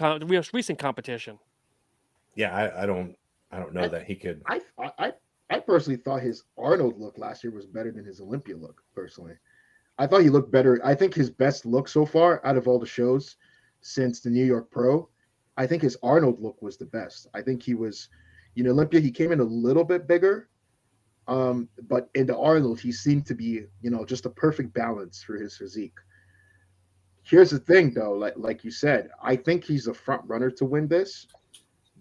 competition. Yeah, I don't know that he could. I personally thought his Arnold look last year was better than his Olympia look. Personally, I thought he looked better. I think his best look so far out of all the shows since the New York Pro, I think his Arnold look was the best. I think he was, Olympia, he came in a little bit bigger. But in the Arnold, he seemed to be, just a perfect balance for his physique. Here's the thing, though, like you said, I think he's a front runner to win this,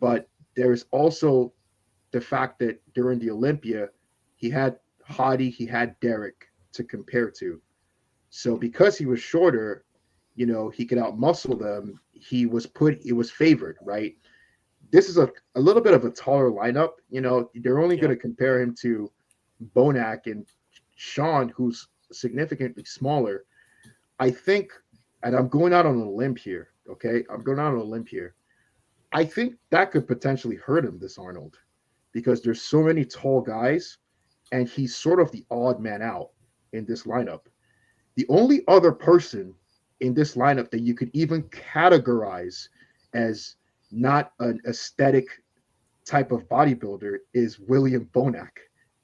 but there's also the fact that during the Olympia, he had Hadi, he had Derek to compare to. So because he was shorter, he could outmuscle them. It was favored, right? This is a little bit of a taller lineup. They're only going to compare him to Bonac and Shaun, who's significantly smaller. I think, and I'm going out on a limb here, okay? I think that could potentially hurt him, this Arnold, because there's so many tall guys, and he's sort of the odd man out in this lineup. The only other person in this lineup that you could even categorize as not an aesthetic type of bodybuilder is William Bonac.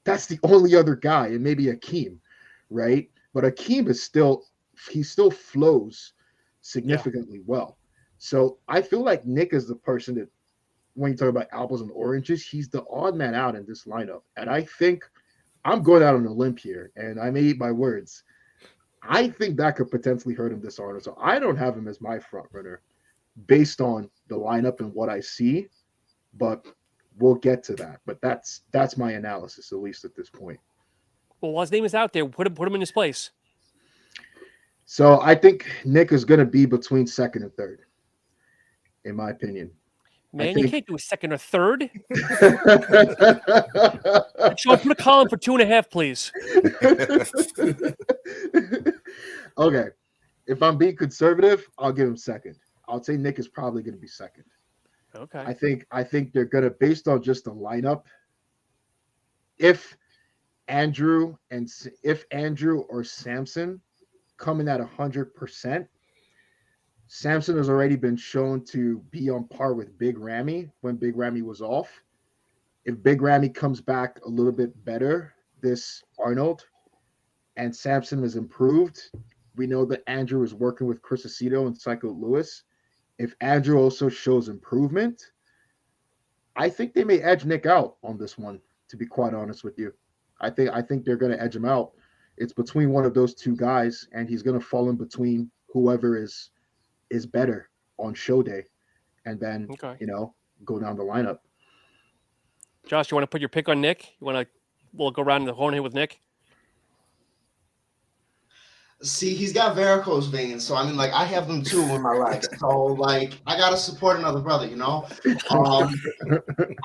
That's the only other guy, and maybe Akim, right? But Akim he still flows significantly well. So I feel like Nick is the person that, when you talk about apples and oranges, he's the odd man out in this lineup. And I think I'm going out on a limb here, and I may eat my words. I think that could potentially hurt him this Arnold. So I don't have him as my front runner based on the lineup and what I see, but we'll get to that. But that's my analysis, at least at this point. Well, while his name is out there, put him in his place. So I think Nick is going to be between second and third, in my opinion. Man, you can't do a second or third. Sean, put a column for 2.5, please. Okay. If I'm being conservative, I'll give him second. I'll say Nick is probably going to be second. Okay. I think they're going to, based on just the lineup, if Andrew or Samson come in at 100%, Samson has already been shown to be on par with Big Ramy when Big Ramy was off. If Big Ramy comes back a little bit better this Arnold and Samson has improved, we know that Andrew is working with Chris Aceto and Psycho Lewis. If Andrew also shows improvement, I think they may edge Nick out on this one, to be quite honest with you. I think they're going to edge him out. It's between one of those two guys, and he's going to fall in between whoever is better on show day, and then go down the lineup. Josh, you want to put your pick on Nick? We'll go around the horn here with Nick. See, he's got varicose veins, so I mean, I have them too in my legs. So, I gotta support another brother,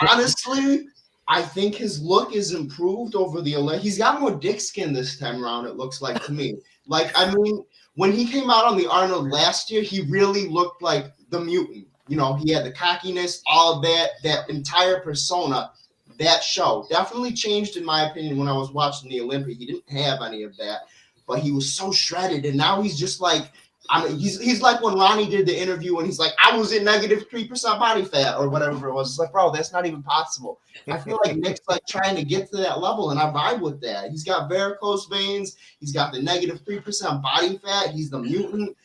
Honestly, I think his look is improved over the Olympic. He's got more dick skin this time around, it looks like to me. Like, I mean, when he came out on the Arnold last year, he really looked like the mutant. You know, he had the cockiness, all of that entire persona. That show definitely changed, in my opinion, when I was watching the Olympia. He didn't have any of that, but he was so shredded, and now he's just like, I mean, he's like when Ronnie did the interview and he's like, I was in negative 3% body fat or whatever it was. It's like, bro, that's not even possible. I feel like Nick's like trying to get to that level, and I vibe with that. He's got varicose veins. He's got the negative 3% body fat. He's the mutant.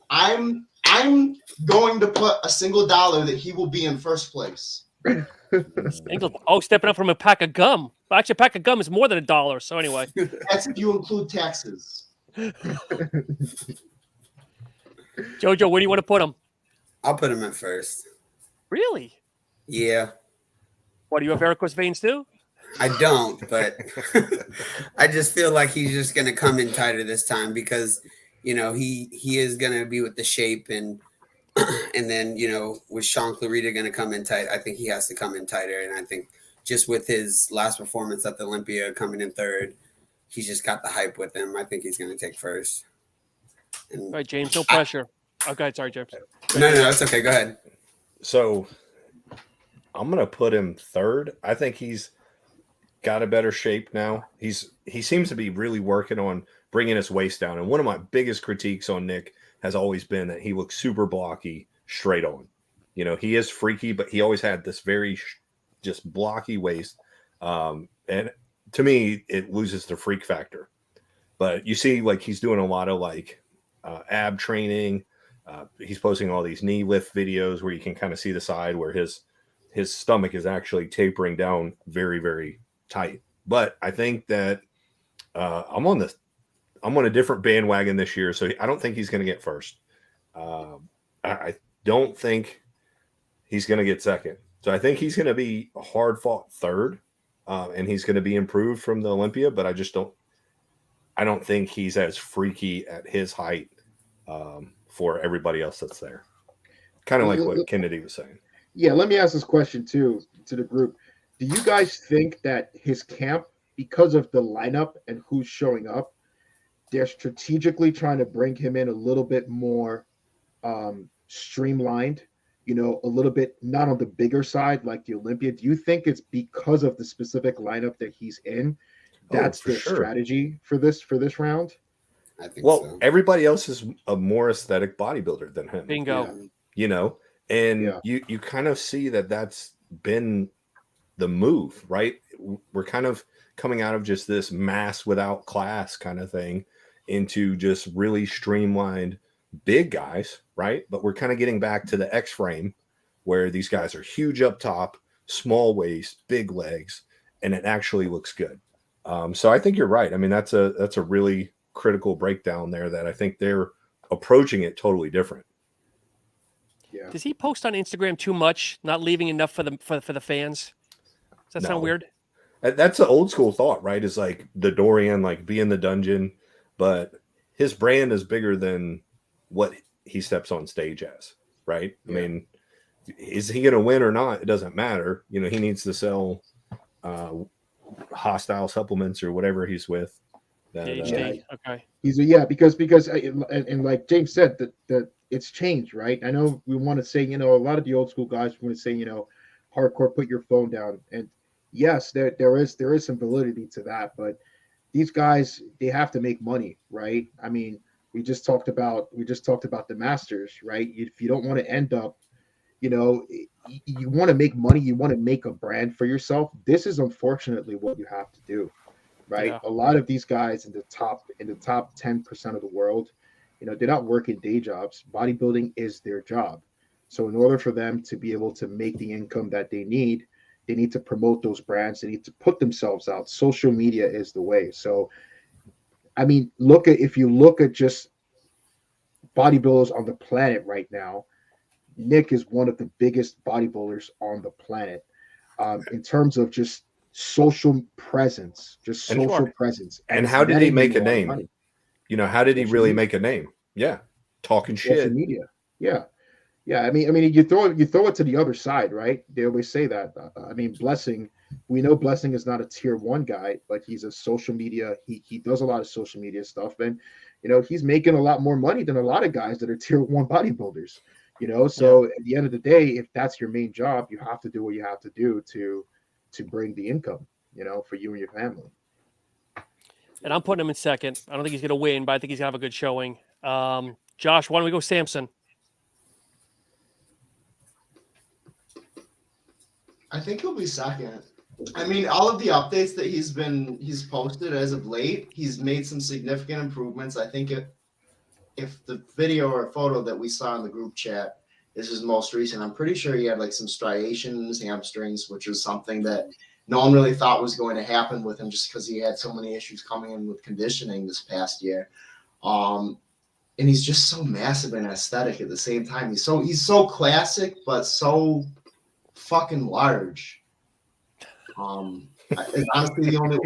I'm going to put a single dollar that he will be in first place. Stepping up from a pack of gum. Well, actually, a pack of gum is more than $1. So anyway, that's if you include taxes. Jojo, where do you want to put him? I'll put him at first. Really? Yeah. What, do you have varicose veins too? I don't, but I just feel like he's just going to come in tighter this time because, you know, he is going to be with the shape and then, you know, with Shaun Clarida going to come in tight, I think he has to come in tighter. And I think just with his last performance at the Olympia coming in third, he's just got the hype with him. I think he's going to take first. And all right, James, no pressure. Okay, sorry, James. No, it's okay. Go ahead. So I'm going to put him third. I think he's got a better shape now. He seems to be really working on bringing his waist down. And one of my biggest critiques on Nick has always been that he looks super blocky straight on. You know, he is freaky, but he always had this very just blocky waist. And to me, it loses the freak factor. But you see, like, he's doing a lot of like ab training. He's posting all these knee lift videos where you can kind of see the side where his stomach is actually tapering down very, very tight. But I think that I'm on a different bandwagon this year, so I don't think he's going to get first. I don't think he's going to get second. So I think he's going to be a hard-fought third, and he's going to be improved from the Olympia, but I don't think he's as freaky at his height for everybody else that's there. Kind of like what Kennedy was saying. Yeah, let me ask this question too to the group. Do you guys think that his camp, because of the lineup and who's showing up, they're strategically trying to bring him in a little bit more streamlined, you know, a little bit not on the bigger side like the Olympia? Do you think it's because of the specific lineup that he's in? That's the strategy for this round? I think so. Everybody else is a more aesthetic bodybuilder than him. Bingo. Yeah. You know, and you kind of see that that's been the move, right? We're kind of coming out of just this mass without class kind of thing into just really streamlined big guys, right? But we're kind of getting back to the X frame where these guys are huge up top, small waist, big legs, and it actually looks good. So I think you're right. I mean, that's a really critical breakdown there that I think they're approaching it totally different. Yeah. Does he post on Instagram too much, not leaving enough for the fans? Does that sound weird? That's an old school thought, right? Is like the Dorian, like be in the dungeon, but his brand is bigger than what he steps on stage as, right? Yeah. I mean, is he going to win or not? It doesn't matter. You know, he needs to sell hostile supplements or whatever he's with. Okay. Because and like James said, that it's changed, right? I know we want to say, you know, a lot of the old school guys want to say, you know, hardcore, put your phone down. And yes, there is some validity to that, but these guys, they have to make money, right? I mean, we just talked about the Masters, right? If you don't want to end up, you know, you want to make money, you want to make a brand for yourself. This is unfortunately what you have to do, right? Yeah. A lot of these guys in the top 10% of the world, you know, they're not working day jobs. Bodybuilding is their job. So in order for them to be able to make the income that they need to promote those brands. They need to put themselves out. Social media is the way. So, I mean, if you look at just bodybuilders on the planet right now, Nick is one of the biggest bodybuilders on the planet in terms of just social presence, presence. And how did he make a name? You know, how did he really make a name? Yeah. Talking shit. Social media. Yeah. Yeah, I mean, you throw it to the other side, right? They always say that. I mean, Blessing, we know Blessing is not a tier 1 guy, but he's a social media. He does a lot of social media stuff, and he's making a lot more money than a lot of guys that are tier 1 bodybuilders. So at the end of the day, if that's your main job, you have to do what you have to do to bring the income, for you and your family. And I'm putting him in second. I don't think he's going to win, but I think he's going to have a good showing. Josh, why don't we go Samson? I think he'll be second. I mean, all of the updates that he's posted as of late, he's made some significant improvements. I think if the video or photo that we saw in the group chat is his most recent, I'm pretty sure he had like some striation in his hamstrings, which was something that no one really thought was going to happen with him just because he had so many issues coming in with conditioning this past year. And he's just so massive and aesthetic at the same time. He's so classic, but so fucking large. It's honestly the only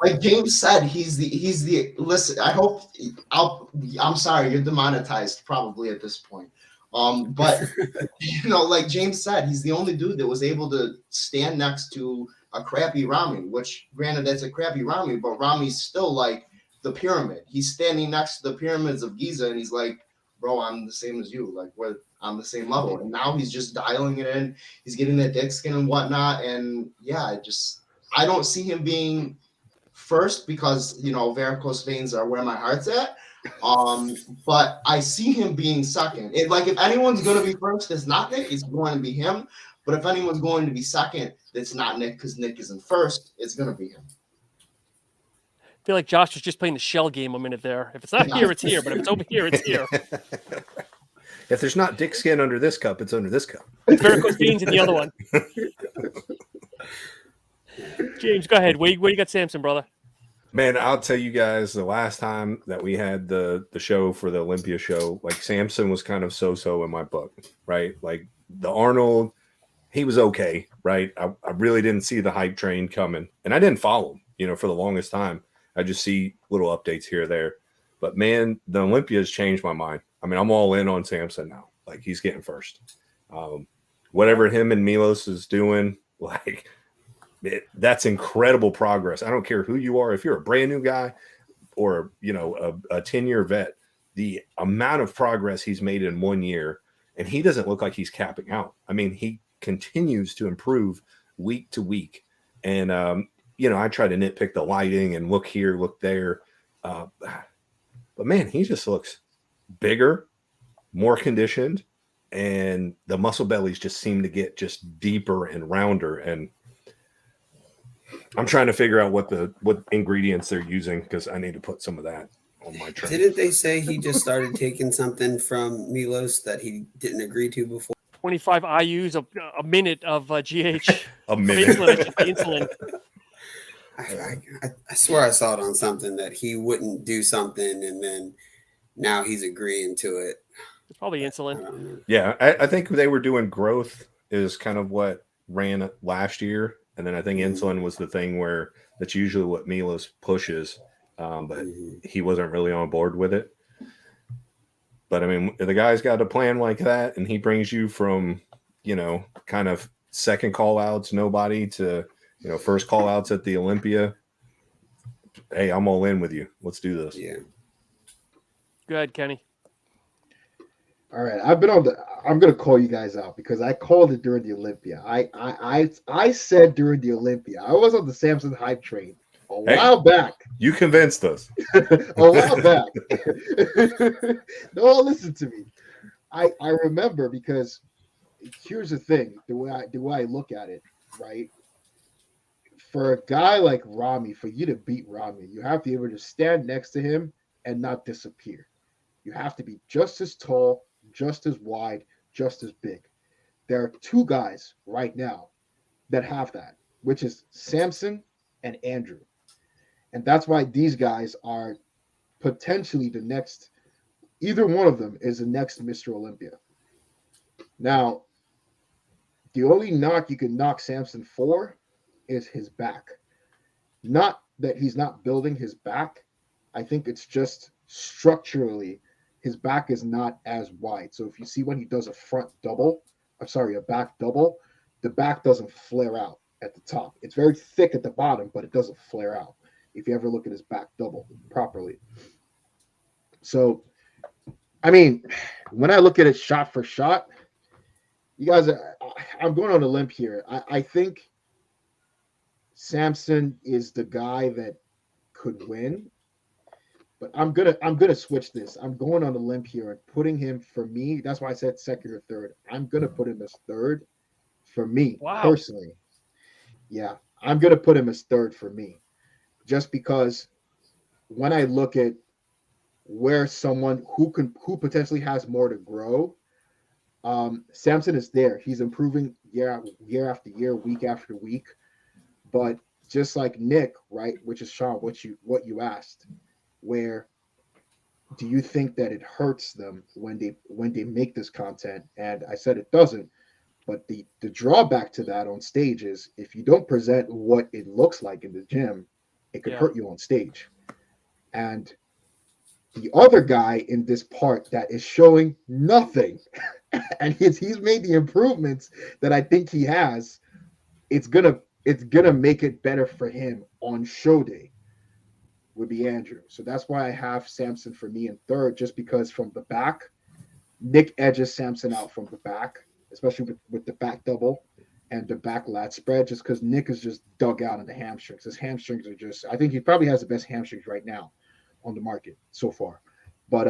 like James said, he's the listen, I'm sorry, you're demonetized probably at this point. But like James said, he's the only dude that was able to stand next to a crappy Ramy, which granted that's a crappy Ramy, but Ramy's still like the pyramid. He's standing next to the pyramids of Giza and he's like, bro, I'm the same as you. Like we're on the same level. And now he's just dialing it in. He's getting that dick skin and whatnot. And yeah, I don't see him being first because, varicose veins are where my heart's at. But I see him being second. If anyone's going to be first, that's not Nick, it's going to be him. But if anyone's going to be second, that's not Nick because Nick isn't first, it's going to be him. I feel like Josh was just playing the shell game a minute there. If it's not here, it's here. But if it's over here, it's here. If there's not dick skin under this cup, it's under this cup. Varicose veins in the other one. James, go ahead. Where you got Samson, brother? Man, I'll tell you guys, the last time that we had the show for the Olympia show, like Samson was kind of so-so in my book, right? Like the Arnold, he was okay, right? I really didn't see the hype train coming. And I didn't follow him, for the longest time. I just see little updates here or there. But man, the Olympia has changed my mind. I mean, I'm all in on Samson now. Like he's getting first. Whatever him and Milos is doing, like that's incredible progress. I don't care who you are. If you're a brand new guy or, a 10-year vet, the amount of progress he's made in 1 year, and he doesn't look like he's capping out. I mean, he continues to improve week to week. And, I try to nitpick the lighting and look here, look there. But man, he just looks bigger, more conditioned, and the muscle bellies just seem to get just deeper and rounder. And I'm trying to figure out what ingredients they're using because I need to put some of that on my train. Didn't they say he just started taking something from Milos that he didn't agree to before? 25 IUs a minute of GH. A minute. Insulin. I swear I saw it on something that he wouldn't do something and then now he's agreeing to it. It's probably insulin. Yeah, I think they were doing growth is kind of what ran last year. And then I think insulin was the thing where that's usually what Milos pushes. But he wasn't really on board with it. But I mean, the guy's got a plan like that and he brings you from, kind of second call outs, nobody to, first call outs at the Olympia. Hey, I'm all in with you. Let's do this. Yeah. Go ahead, Kenny. All right, I'm going to call you guys out because I called it during the Olympia. I said during the Olympia, I was on the Samson hype train a while back. You convinced us. A while back. No, listen to me. I remember because here's the thing, the way I look at it, right? For a guy like Ramy, for you to beat Ramy, you have to be able to stand next to him and not disappear. You have to be just as tall, just as wide, just as big. There are two guys right now that have that, which is Samson and Andrew. And that's why these guys are potentially the next, either one of them is the next Mr. Olympia. Now, the only knock you can knock Samson for is his back. Not that he's not building his back. I think it's just structurally his back is not as wide. So if you see when he does a back double, the back doesn't flare out at the top. It's very thick at the bottom, but it doesn't flare out if you ever look at his back double properly. So, I mean, when I look at it shot for shot, you guys, I'm going on a limb here. I think Samson is the guy that could win, but I'm gonna switch this. I'm going on a limb here and putting him, for me. That's why I said second or third. I'm gonna put him as third for me personally. Yeah, I'm gonna put him as third for me, just because when I look at where someone who potentially has more to grow, Samson is there. He's improving year after year, week after week. But just like Nick, right, which is Shaun, what you asked, where do you think that it hurts them when they make this content? And I said it doesn't. But the drawback to that on stage is if you don't present what it looks like in the gym, it could hurt you on stage. And the other guy in this part that is showing nothing, and he's made the improvements that I think he has, it's gonna make it better for him on show day, would be Andrew. So that's why I have Samson for me in third, just because from the back, Nick edges Samson out from the back, especially with the back double and the back lat spread, just because Nick is just dug out in the hamstrings. His hamstrings are just, I think he probably has the best hamstrings right now on the market so far. But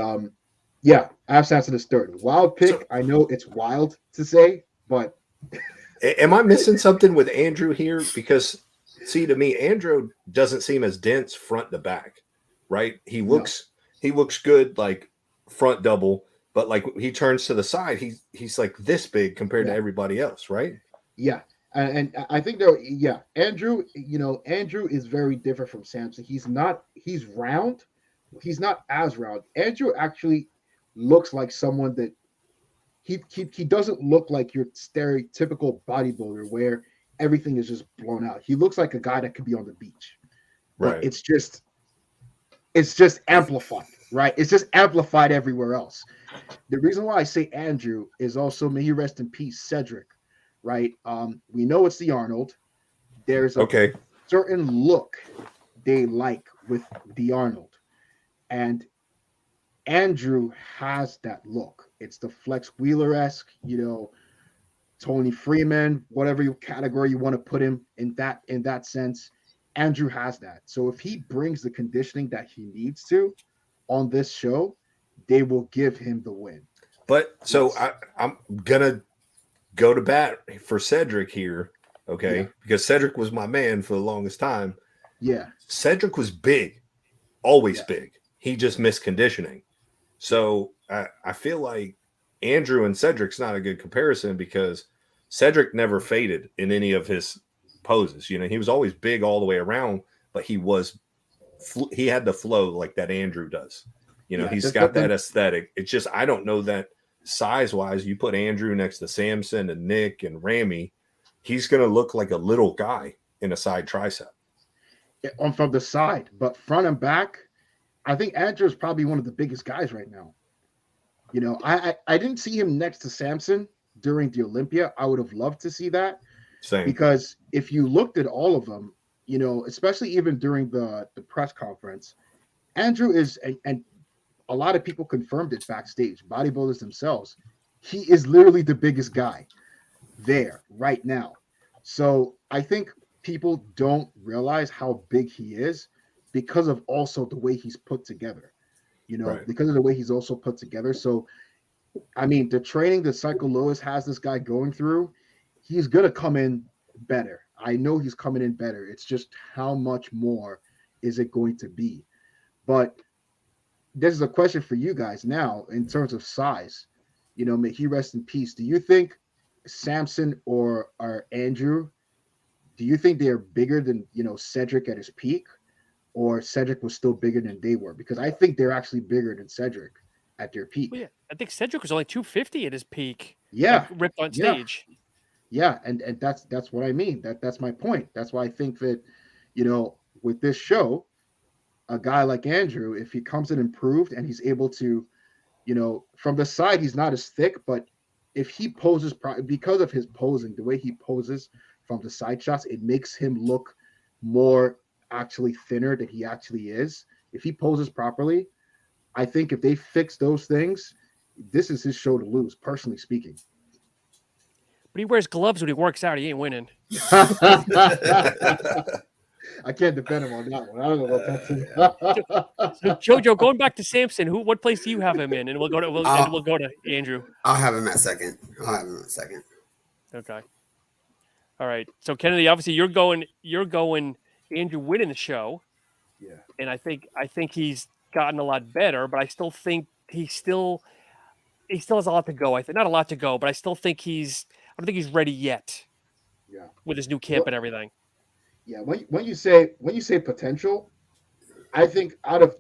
yeah, I have Samson as third. Wild pick. I know it's wild to say, but am I missing something with Andrew here? Because see, to me, Andrew doesn't seem as dense front to back, right? He looks good like front double, but like he turns to the side, he's like this big compared to everybody else, right? Yeah. And I think Andrew is very different from Samson. He's round. He's not as round. Andrew actually looks like someone that he doesn't look like your stereotypical bodybuilder where everything is just blown out. He looks like a guy that could be on the beach. Right. But it's just amplified, right? It's just amplified everywhere else. The reason why I say Andrew is also, may he rest in peace, Cedric, right? We know it's the Arnold. There's a certain look they like with the Arnold. And Andrew has that look. It's the Flex Wheeler-esque, Tony Freeman, whatever category you want to put him in that sense. Andrew has that. So if he brings the conditioning that he needs to on this show, they will give him the win. But so I'm gonna go to bat for Cedric here, okay? Yeah. Because Cedric was my man for the longest time. Yeah. Cedric was big, always big. He just missed conditioning. So I feel like Andrew and Cedric's not a good comparison because Cedric never faded in any of his poses. He was always big all the way around, but he had the flow like that Andrew does. He's got that aesthetic. It's just, I don't know that size-wise, you put Andrew next to Samson and Nick and Ramy, he's going to look like a little guy in a side tricep. From the side, but front and back, I think Andrew is probably one of the biggest guys right now. I didn't see him next to Samson during the Olympia. I would have loved to see that. Same. Because if you looked at all of them, especially even during the press conference, Andrew is, and a lot of people confirmed it backstage, bodybuilders themselves, he is literally the biggest guy there right now. So I think people don't realize how big he is because of also the way he's put together, because of the way he's also put together. So, I mean, the training that Psycho Lewis has this guy going through, he's going to come in better. I know he's coming in better. It's just how much more is it going to be? But this is a question for you guys now in terms of size. May he rest in peace. Do you think Samson or Andrew, do you think they are bigger than, Cedric at his peak? Or Cedric was still bigger than they were? Because I think they're actually bigger than Cedric at their peak. Well, yeah, I think Cedric was only 250 at his peak. Yeah, like, ripped on stage. Yeah, and that's what I mean. That's my point. That's why I think that, with this show, a guy like Andrew, if he comes in improved and he's able to, You know, from the side, he's not as thick, but if he poses because of his posing, the way he poses from the side shots, it makes him look more actually thinner than he actually is. If he poses properly, I think if they fix those things, this is his show to lose, personally speaking. But he wears gloves when he works out. He ain't winning. I can't defend him on that one. I don't know about that. So Jojo, going back to Samson, what place do you have him in? And we'll go to Andrew. I'll have him at second. Okay. All right. So Kennedy, obviously you're going Andrew winning the show. Yeah. And I think he's gotten a lot better, but I still think he still has a lot to go. I think not a lot to go, but I still think I don't think he's ready yet. Yeah. With his new camp and everything. Yeah, when you say potential, I think out of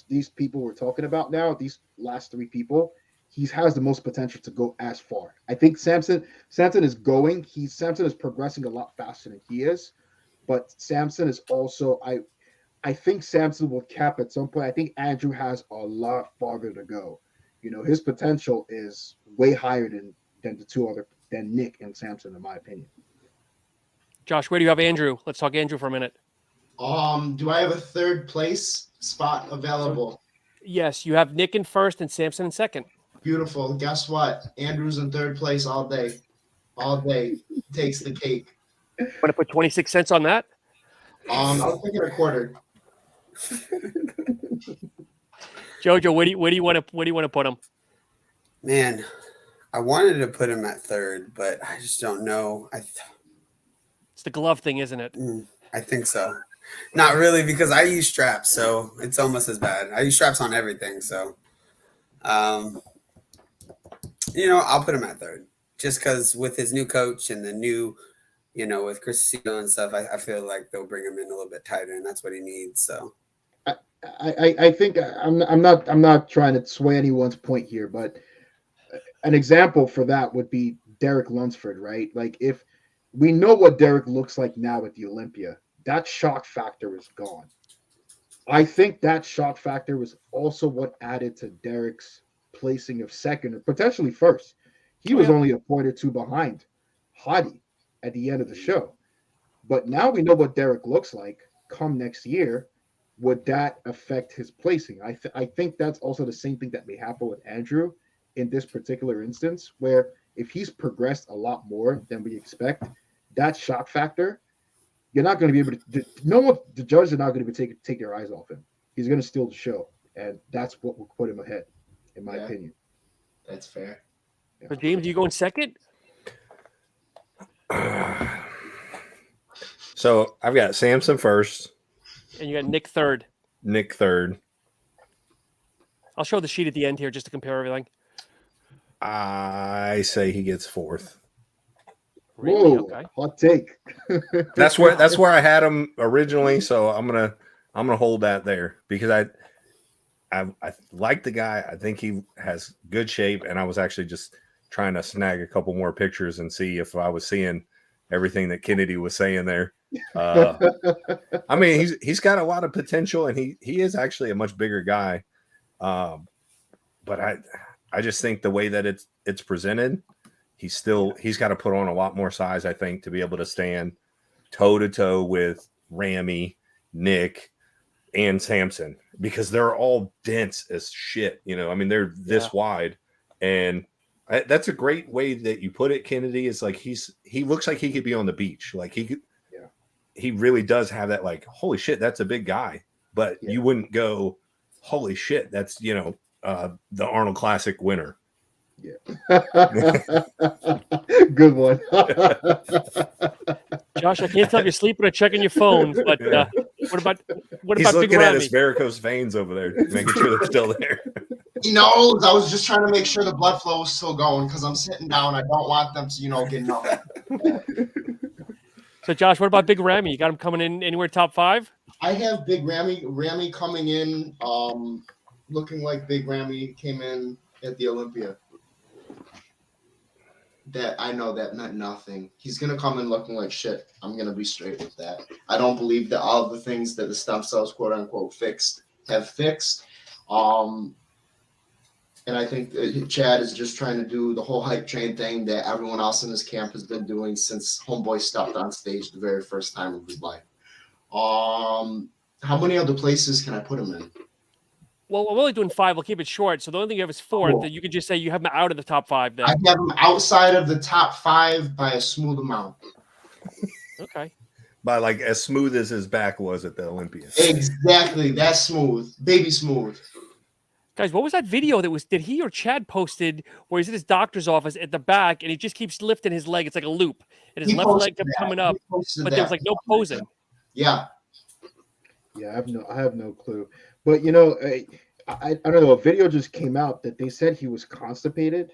these people we're talking about now, these last three people, he has the most potential to go as far. I think Samson is going. Samson is progressing a lot faster than he is, but Samson is also I think Samson will cap at some point. I think Andrew has a lot farther to go. You know, his potential is way higher than Nick and Samson, in my opinion. Josh, where do you have Andrew? Let's talk Andrew for a minute. Do I have a third place spot available? Yes, you have Nick in first and Samson in second. Beautiful. Guess what? Andrew's in third place all day. All day. Takes the cake. Want to put 26 cents on that? I'm thinking a quarter. Jojo, where do you want to put him? Man, I wanted to put him at third, but I just don't know. It's the glove thing, isn't it? I think so. Not really, because I use straps, so it's almost as bad. I use straps on everything, so I'll put him at third. Just because with his new coach and the new, with Cristiano and stuff, I feel like they'll bring him in a little bit tighter, and that's what he needs. So I think I'm not trying to sway anyone's point here, but an example for that would be Derek Lunsford, right? Like if we know what Derek looks like now at the Olympia, that shock factor is gone. I think that shock factor was also what added to Derek's placing of second or potentially first. He was only a point or two behind Hadi at the end of the show. But now we know what Derek looks like come next year. Would that affect his placing? I think that's also the same thing that may happen with Andrew in this particular instance, where if he's progressed a lot more than we expect, that shock factor, you're not going to be able to. The judges are not going to be take their eyes off him. He's going to steal the show, and that's what will put him ahead, in my opinion. That's fair. Yeah. So James, you going second? So I've got Samson first. And you got Nick third. Nick third. I'll show the sheet at the end here just to compare everything. I say he gets fourth. Really? Whoa, okay. Hot take. That's where I had him originally, so I'm gonna hold that there because I like the guy. I think he has good shape, and I was actually just trying to snag a couple more pictures and see if I was seeing everything that Kennedy was saying there. I mean, he's got a lot of potential, and he is actually a much bigger guy. But I just think the way that it's presented, he's got to put on a lot more size, I think, to be able to stand toe to toe with Ramy, Nick, and Samson, because they're all dense as shit. I mean, they're this wide, and that's a great way that you put it, Kennedy. Is like he looks like he could be on the beach, like he could. Yeah, he really does have that. Like, holy shit, that's a big guy, but you wouldn't go, holy shit, that's the Arnold Classic winner. Yeah. Good one. Josh, I can't tell if you're sleeping or checking your phone, but what about He's looking Big at Ramy? his varicose veins over there, making sure they're still there. He knows. I was just trying to make sure the blood flow is still going because I'm sitting down. I don't want them to, get numb. So, Josh, what about Big Ramy? You got him coming in anywhere top 5? I have Big Ramy coming in, looking like Big Ramy came in at the Olympia. That I know that meant nothing. He's gonna come in looking like shit. I'm gonna be straight with that. I don't believe that all of the things that the stem cells, quote unquote, have fixed. And I think Chad is just trying to do the whole hype train thing that everyone else in his camp has been doing since Homeboy stepped on stage the very first time of his life. How many other places can I put him in? Well, we're only doing 5. We'll keep it short. So the only thing you have is 4th. Cool. That you could just say you have him out of the top 5 then. I have him outside of the top 5 by a smooth amount. Okay. By like as smooth as his back was at the Olympia. Exactly. That's smooth. Baby smooth. Guys, what was that video did he or Chad posted where he's in his doctor's office at the back and he just keeps lifting his leg? It's like a loop. And his left leg kept coming up, but there was like no posing. Yeah. Yeah, I have no clue. But you know, I don't know. A video just came out that they said he was constipated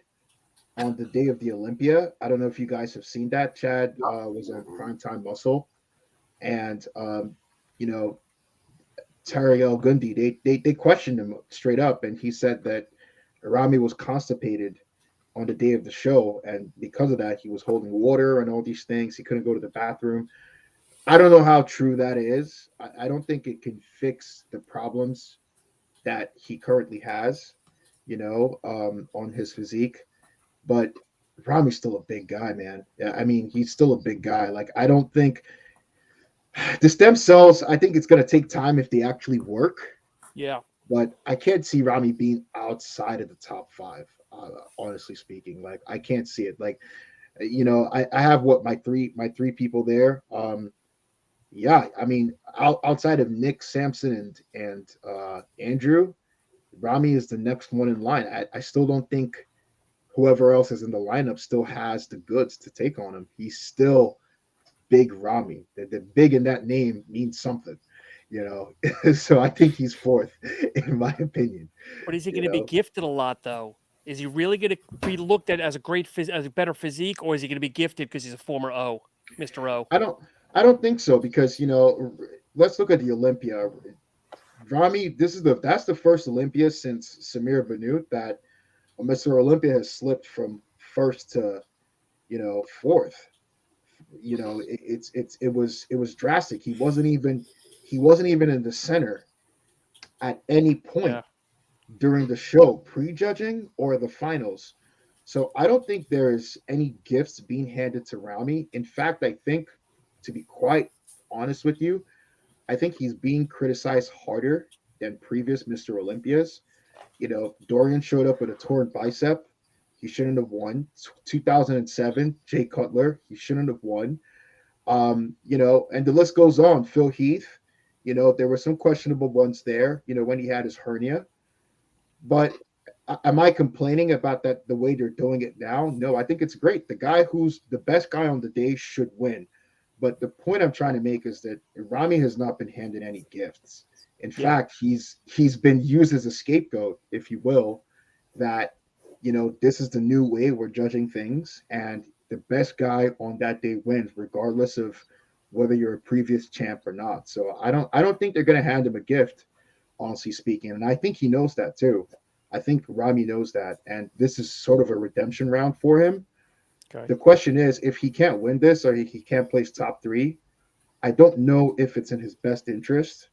on the day of the Olympia. I don't know if you guys have seen that. Chad was on Primetime Muscle, and you know, Terry El Gundy, they questioned him straight up, and he said that Ramy was constipated on the day of the show, and because of that, he was holding water and all these things. He couldn't go to the bathroom. I don't know how true that is. I don't think it can fix the problems that he currently has, you know, on his physique. But Ramy's still a big guy, man. Yeah, I mean, he's still a big guy. Like, I don't think the stem cells, I think it's going to take time if they actually work. Yeah. But I can't see Ramy being outside of the top 5, honestly speaking. Like, I can't see it. Like, you know, I have my three people there. Yeah, I mean, outside of Nick, Samson, and Andrew, Ramy is the next one in line. I still don't think whoever else is in the lineup still has the goods to take on him. He's still big Ramy. The big in that name means something, you know. So I think he's 4th, in my opinion. But is he going to be gifted a lot, though? Is he really going to be looked at as a better physique, or is he going to be gifted because he's a former O, Mr. O? I don't think so, because, you know, let's look at the Olympia. Ramy, that's the first Olympia since Samir Banut that Mr. Olympia has slipped from 1st to, you know, 4th. You know, it was drastic. He wasn't even in the center at any point during the show, prejudging or the finals. So I don't think there's any gifts being handed to Ramy. In fact, I think, to be quite honest with you, I think he's being criticized harder than previous Mr. Olympias. You know, Dorian showed up with a torn bicep. He shouldn't have won. 2007, Jay Cutler, he shouldn't have won. You know, and the list goes on. Phil Heath, you know, there were some questionable ones there, you know, when he had his hernia. But am I complaining about that, the way they're doing it now? No, I think it's great. The guy who's the best guy on the day should win. But the point I'm trying to make is that Ramy has not been handed any gifts. In fact, he's been used as a scapegoat, if you will, that, you know, this is the new way we're judging things, and the best guy on that day wins, regardless of whether you're a previous champ or not. So I don't think they're going to hand him a gift, honestly speaking, and I think he knows that too. I think Ramy knows that, and this is sort of a redemption round for him. Okay. The question is, if he can't win this or he can't place top 3, I don't know if it's in his best interest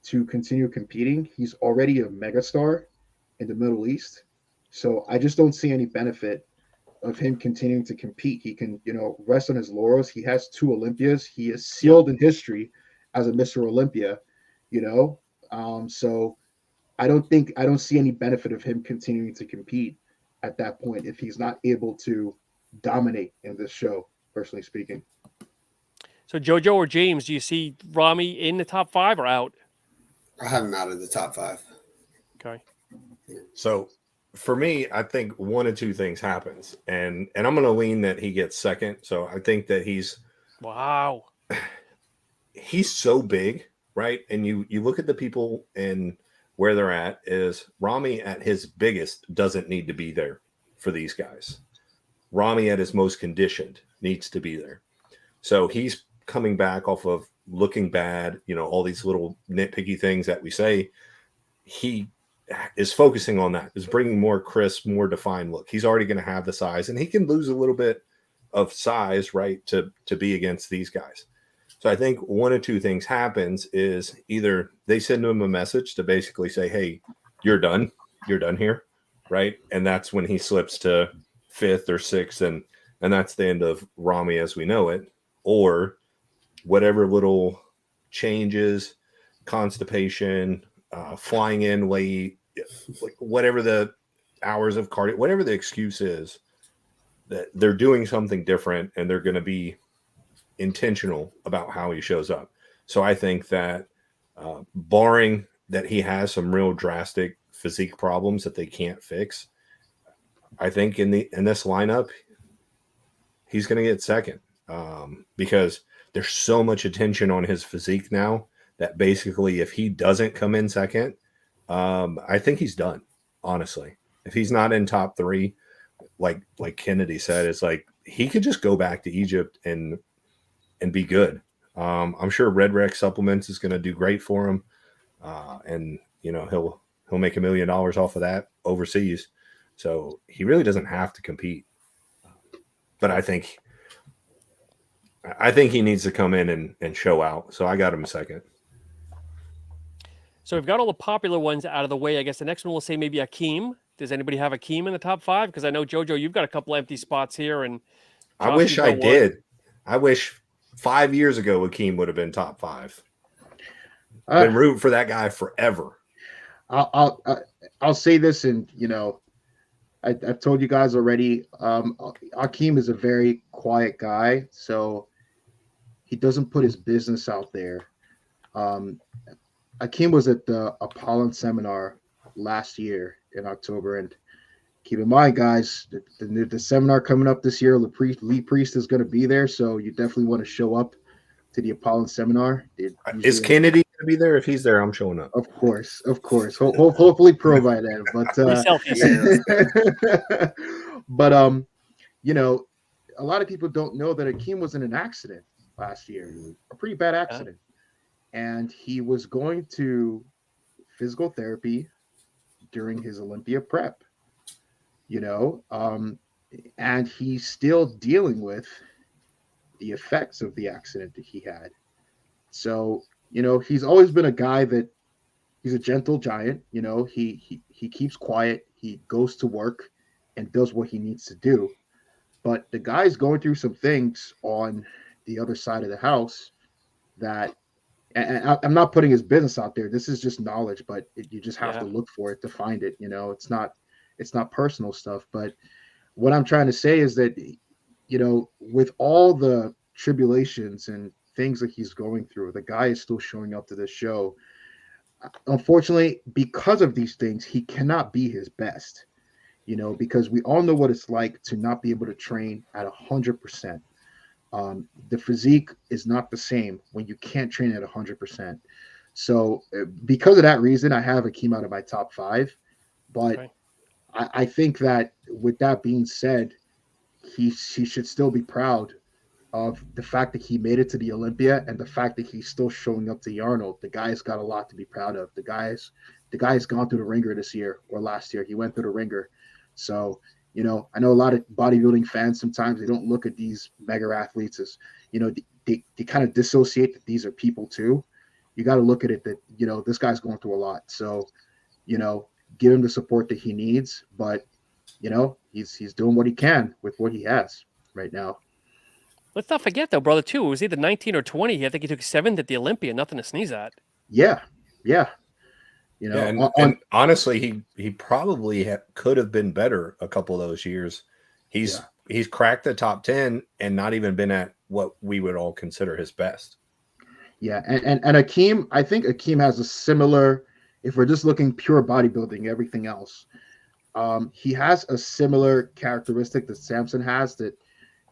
to continue competing. He's already a megastar in the Middle East. So I just don't see any benefit of him continuing to compete. He can, you know, rest on his laurels. He has 2 Olympias. He is sealed in history as a Mr. Olympia, you know. So I don't see any benefit of him continuing to compete at that point if he's not able to dominate in this show, personally speaking. So Jojo or James, do you see Ramy in the top 5 or out? I have him out of the top 5. Okay. So for me, I think one of 2 things happens, and I'm going to lean that he gets 2nd. So I think that he's so big, right? And you look at the people and where they're at is Ramy at his biggest doesn't need to be there for these guys. Ramy at his most conditioned needs to be there. So he's coming back off of looking bad, you know, all these little nitpicky things that we say. He is focusing on that, is bringing more crisp, more defined look. He's already going to have the size, and he can lose a little bit of size, right, to be against these guys. So I think one of 2 things happens is either they send him a message to basically say, hey, you're done here, right? And that's when he slips to 5th or 6th, and that's the end of Ramy as we know it, or whatever little changes, constipation, flying in late, like whatever the hours of cardio, whatever the excuse is, that they're doing something different and they're going to be intentional about how he shows up. So I think that barring that he has some real drastic physique problems that they can't fix, I think in this lineup, he's going to get second because there's so much attention on his physique now that basically if he doesn't come in second, I think he's done, honestly. If he's not in top 3, like Kennedy said, it's like he could just go back to Egypt and be good. I'm sure Red Rex Supplements is going to do great for him. And he'll make $1 million off of that overseas. So he really doesn't have to compete. But I think he needs to come in and show out. So I got him second. So we've got all the popular ones out of the way. I guess the next one we'll say maybe Akim. Does anybody have Akim in the top 5? Because I know, Jojo, you've got a couple empty spots here. And Josh, I wish I did. I wish 5 years ago Akim would have been top 5. I've been rooting for that guy forever. I'll say this, and I've told you guys already. Akim is a very quiet guy, so he doesn't put his business out there. Akim was at the Apollon seminar last year in October, and keep in mind, guys, the seminar coming up this year, Lee Priest is going to be there, so you definitely want to show up to the Apollon seminar. Is Kennedy going to be there? If he's there, I'm showing up. Of course. Hopefully pro by then. But but a lot of people don't know that Akim was in an accident last year, a pretty bad accident, and he was going to physical therapy during his Olympia prep. And he's still dealing with the effects of the accident that he had. So, he's always been a guy that he's a gentle giant. He keeps quiet. He goes to work and does what he needs to do. But the guy's going through some things on the other side of the house that, and I'm not putting his business out there. This is just knowledge, but you just have to look for it to find it. It's not personal stuff. But what I'm trying to say is that, with all the tribulations and things that he's going through, the guy is still showing up to this show. Unfortunately, because of these things, he cannot be his best, because we all know what it's like to not be able to train at 100%. The physique is not the same when you can't train at 100%. So because of that reason, I have Akim out of my top 5. But okay. I think that with that being said, he should still be proud of the fact that he made it to the Olympia and the fact that he's still showing up to the Arnold. The guy's got a lot to be proud of. The guy's gone through the ringer this year or last year. He went through the ringer. So, I know a lot of bodybuilding fans, sometimes they don't look at these mega athletes as, they kind of dissociate that these are people too. You got to look at it that, this guy's going through a lot. So, give him the support that he needs, but he's doing what he can with what he has right now. Let's not forget, though, brother, too. It was either 19 or 20. I think he took 7th at the Olympia. Nothing to sneeze at. Yeah. And honestly, he probably could have been better a couple of those years. He's cracked the top 10 and not even been at what we would all consider his best. Yeah, and Akim, I think Akim has a similar, if we're just looking pure bodybuilding, everything else, he has a similar characteristic that Samson has, that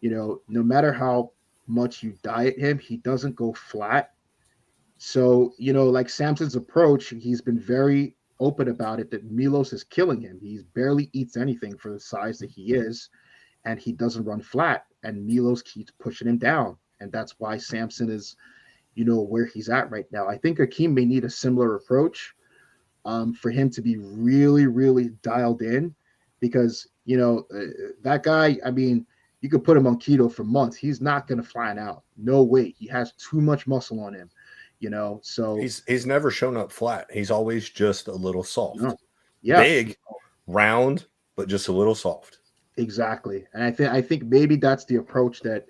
no matter how much you diet him, he doesn't go flat. So, like Samson's approach, he's been very open about it, that Milos is killing him. He barely eats anything for the size that he is, and he doesn't run flat. And Milos keeps pushing him down. And that's why Samson is, where he's at right now. I think Akim may need a similar approach for him to be really, really dialed in, because, that guy, I mean, you could put him on keto for months. He's not going to flatten out. No way. He has too much muscle on him, so he's never shown up flat. He's always just a little soft. Yeah. Big, round, but just a little soft. Exactly. And I think maybe that's the approach that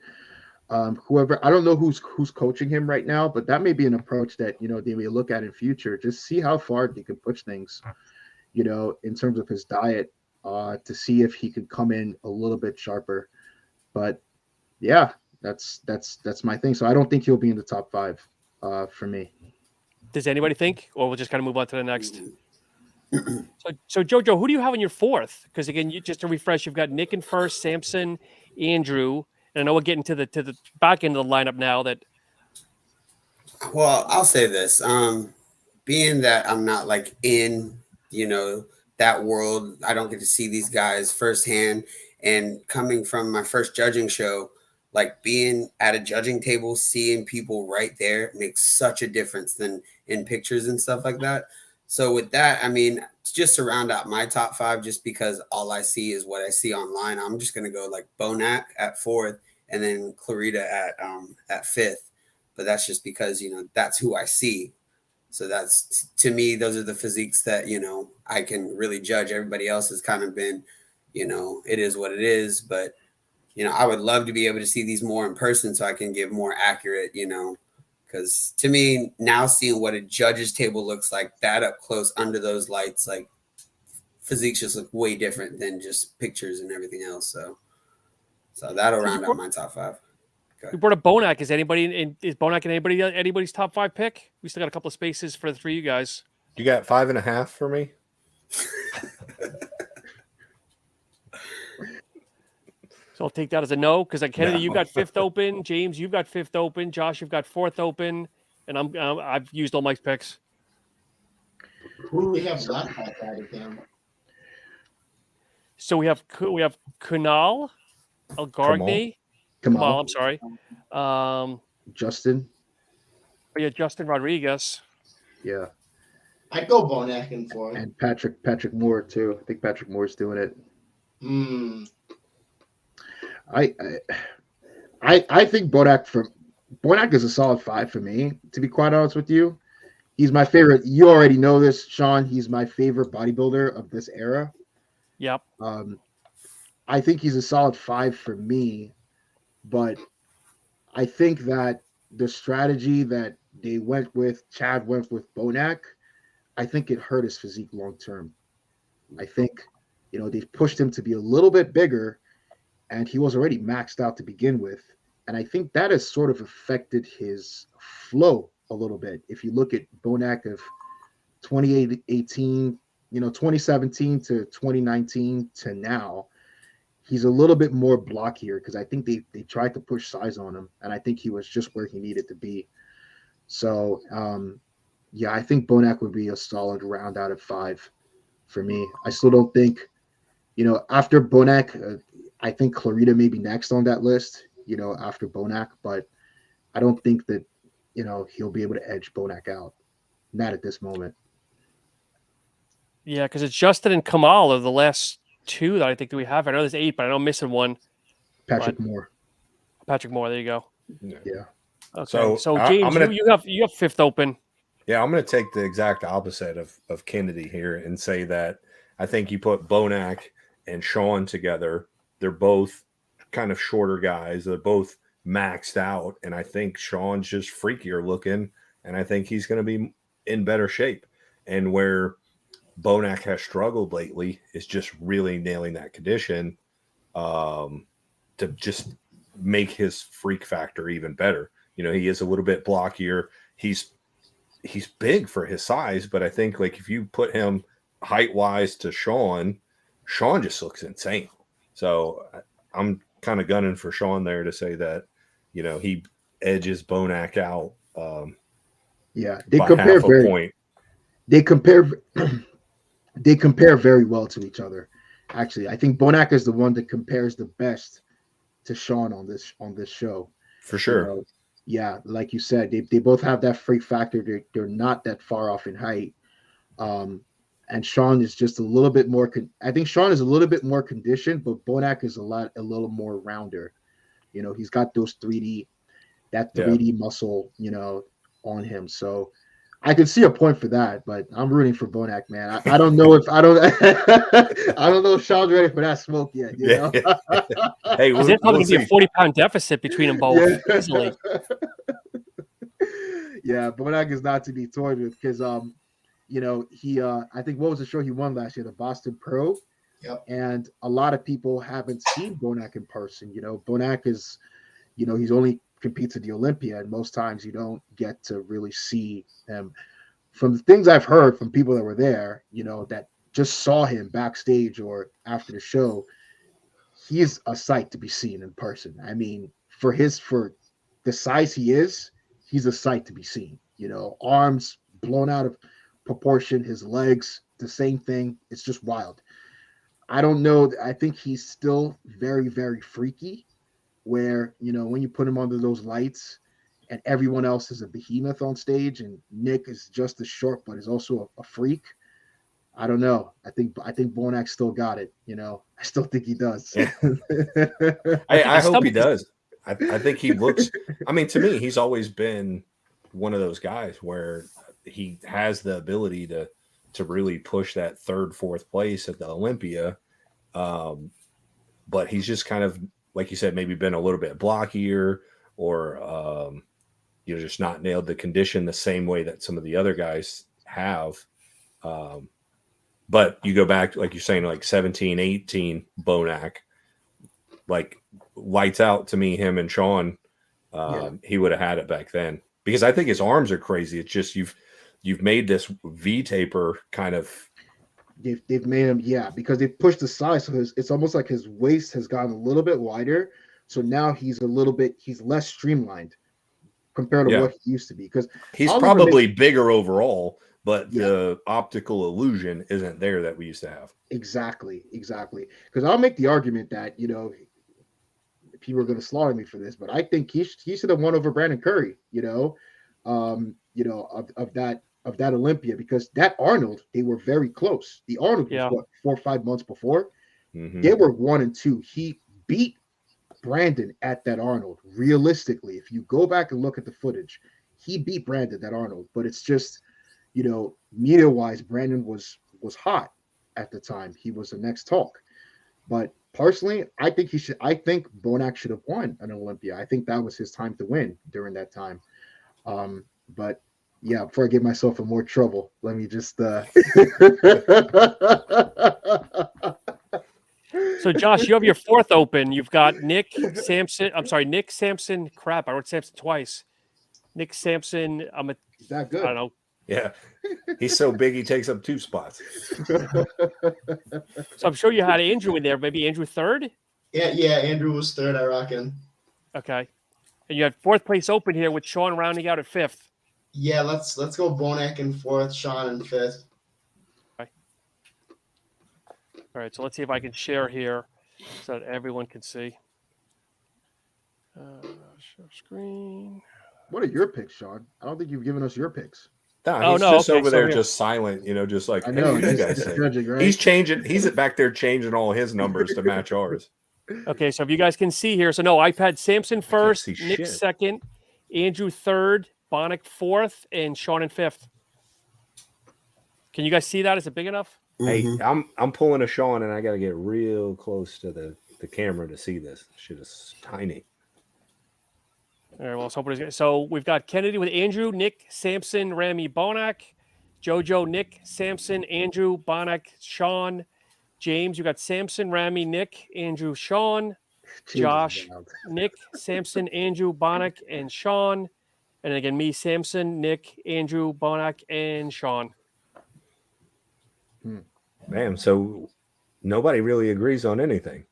whoever, I don't know who's coaching him right now, but that may be an approach that, you know, they may look at in future. Just see how far he can push things, you know, in terms of his diet, to see if he could come in a little bit sharper. But yeah, that's my thing. So I don't think he'll be in the top 5 for me. Does anybody think, or we'll just kind of move on to the next? So Jojo, who do you have in your 4th? Because again, you just to refresh, you've got Nick in 1st, Samson, Andrew, and I know we're getting to the back end of the lineup now. That Well, I'll say this. Being that I'm not like in, you know, that world, I don't get to see these guys firsthand. And coming from my first judging show, like being at a judging table, seeing people right there makes such a difference than in pictures and stuff like that. So with that, I mean, just to round out my top 5, just because all I see is what I see online, I'm just gonna go like Bonac at 4th, and then Clarida at 5th. But that's just because, you know, that's who I see. So that's, to me, those are the physiques that, you know, I can really judge. Everybody else has kind of been, you know, it is what it is. But, you know, I would love to be able to see these more in person so I can give more accurate, you know, because to me, now seeing what a judge's table looks like, that up close under those lights, like physiques just look way different than just pictures and everything else. So that'll round out my top 5. we brought up Bonac. Is Bonac in anybody's top 5 pick? We still got a couple of spaces for the 3 of you guys. You got 5.5 for me? So I'll take that as a no, because Kennedy, you got 5th open. James, you've got 5th open. Josh, you've got 4th open, and I've used all Mike's picks. Who do we have left like that again? So we have Kunal, Algargny, Kamal. I'm sorry. Justin. Oh yeah, Justin Rodriguez. Yeah. I'd go Bonac in 4th. And Patrick Moore too. I think Patrick Moore's doing it. I think Bonac is a solid 5 for me, to be quite honest with you. He's my favorite. You already know this, Shaun. He's my favorite bodybuilder of this era. Yep. I think he's a solid 5 for me, but I think that the strategy that Chad went with Bonac, I think it hurt his physique long term. I think, you know, they've pushed him to be a little bit bigger, and he was already maxed out to begin with. And I think that has sort of affected his flow a little bit. If you look at Bonac of 2018, you know, 2017 to 2019 to now, he's a little bit more blockier because I think they tried to push size on him, and I think he was just where he needed to be. So, yeah, I think Bonac would be a solid round out of 5 for me. I still don't think, you know, after Bonac, I think Clarida may be next on that list, you know, after Bonac, but I don't think that, you know, he'll be able to edge Bonac out. Not at this moment. Yeah, because it's Justin and Kamal are the last 2 that I think that we have. I know there's 8, but I know I'm missing one. Patrick Moore. Patrick Moore. There you go. Yeah. Okay. So James, you have 5th open. Yeah, I'm going to take the exact opposite of Kennedy here and say that I think you put Bonac and Shaun together. They're both kind of shorter guys. They're both maxed out, and I think Shaun's just freakier looking, and I think he's going to be in better shape. And where Bonac has struggled lately is just really nailing that condition to just make his freak factor even better. You know, he is a little bit blockier. He's big for his size, but I think like if you put him height wise to Shaun just looks insane. So I'm kind of gunning for Shaun there to say that, you know, he edges Bonac out. Yeah, they compare they compare very well to each other. Actually, I think Bonac is the one that compares the best to Shaun on this show. For sure. You know, yeah, like you said, they both have that freak factor. They're not that far off in height. And Shaun is just a little bit more. I think Shaun is a little bit more conditioned, but Bonac is a little more rounder. You know, he's got those 3D muscle, you know, on him. So I can see a point for that, but I'm rooting for Bonac, man. I don't know if I don't I don't know if Shaun's ready for that smoke yet. You know? Hey, There's probably going to be a 40-pound deficit between them both easily. Yeah, Bonac is not to be toyed with because you know, he I think what was the show he won last year, the Boston Pro. Yep. And a lot of people haven't seen Bonac in person. You know, Bonac is, you know, he's only competes at the Olympia, and most times you don't get to really see him. From the things I've heard from people that were there, you know, that just saw him backstage or after the show, he's a sight to be seen in person. I mean, for the size he is, he's a sight to be seen. You know, arms blown out of proportion, his legs, the same thing. It's just wild. I don't know. I think he's still very, very freaky, where, you know, when you put him under those lights and everyone else is a behemoth on stage and Nick is just as short, but is also a freak. I don't know. I think Bonac still got it. You know, I still think he does. I hope he does. I think he looks, I mean, to me, he's always been one of those guys where he has the ability to really push that third, fourth place at the Olympia. But he's just kind of, like you said, maybe been a little bit blockier or, you know, just not nailed the condition the same way that some of the other guys have. But you go back, like you're saying, like 17, 18 Bonac, like lights out to me, him and Shaun, he would have had it back then. Because I think his arms are crazy. It's just you've made this V-taper kind of. They've made him, because they've pushed the size, so it's almost like his waist has gotten a little bit wider. So now he's less streamlined compared to what he used to be. Because he's probably bigger overall, but the optical illusion isn't there that we used to have. Exactly. Because I'll make the argument that, you know, people are going to slaughter me for this, but I think he should have won over Brandon Curry. You know, of that Olympia, because that Arnold, they were very close. The Arnold was 4 or 5 months before. Mm-hmm. They were 1 and 2. He beat Brandon at that Arnold. Realistically, if you go back and look at the footage, he beat Brandon at Arnold. But it's just, you know, media-wise, Brandon was hot at the time. He was the next talk. But personally, I think Bonac should have won an Olympia. I think that was his time to win during that time. But yeah, before I get myself in more trouble, let me just So Josh, you have your fourth open. You've got Nick Samson. Crap, I wrote Samson twice. Nick Samson. Is that good? I don't know. Yeah. He's so big he takes up 2 spots. So I'm sure you had Andrew in there. Maybe Andrew third? Yeah, Andrew was third, I reckon. Okay. And you had fourth place open here with Shaun rounding out at fifth. Yeah, let's go Bonac in fourth, Shaun in fifth. Okay. All right, so let's see if I can share here so that everyone can see. Share screen. What are your picks, Shaun? I don't think you've given us your picks. No, he's just over there, just silent, you know, just like, I know, hey, you guys judging, right? He's back there changing all his numbers to match ours. Okay, so if you guys can see here, so no, I've had Samson first, Nick second, Andrew third, Bonac fourth, and Shaun in fifth. Can you guys see that? Is it big enough? Hey, I'm pulling a Shaun, and I got to get real close to the camera to see this. Shit is tiny. All right, well, so we've got Kennedy with Andrew, Nick, Samson, Ramy, Bonac, JoJo, Nick, Samson, Andrew, Bonac, Shaun, James. You got Samson, Ramy, Nick, Andrew, Shaun, Josh, Nick, Samson, Andrew, Bonac, and Shaun. And again, me, Samson, Nick, Andrew, Bonac, and Shaun. Damn, so nobody really agrees on anything.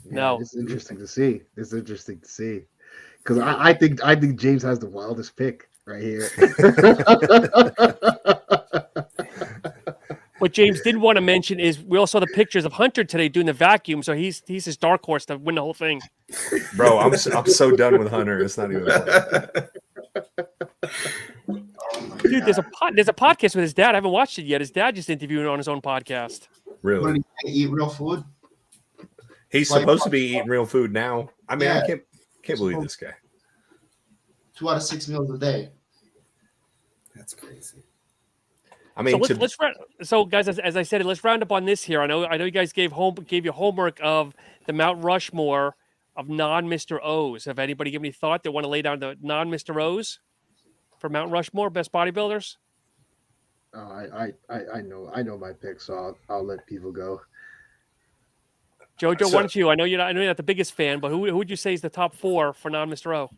No. It's interesting to see. Because I think James has the wildest pick right here. What James did want to mention is we also saw the pictures of Hunter today doing the vacuum, so he's his dark horse to win the whole thing. Bro, I'm so done with Hunter. It's not even funny. Dude, there's a podcast with his dad. I haven't watched it yet. His dad just interviewed on his own podcast. Really? Eat real food. He's supposed to be eating real food now. I mean, I can't believe this guy. 2 out of 6 meals a day. That's crazy. I mean, so guys, as I said, let's round up on this here. I know you guys gave you homework of the Mount Rushmore of non-Mr. O's. Have anybody given any thought that want to lay down the non-Mr. O's for Mount Rushmore best bodybuilders? I know my pick, so I'll let people go. Jojo, why don't you? I know you're not the biggest fan, but who would you say is the top 4 for non-Mr. O?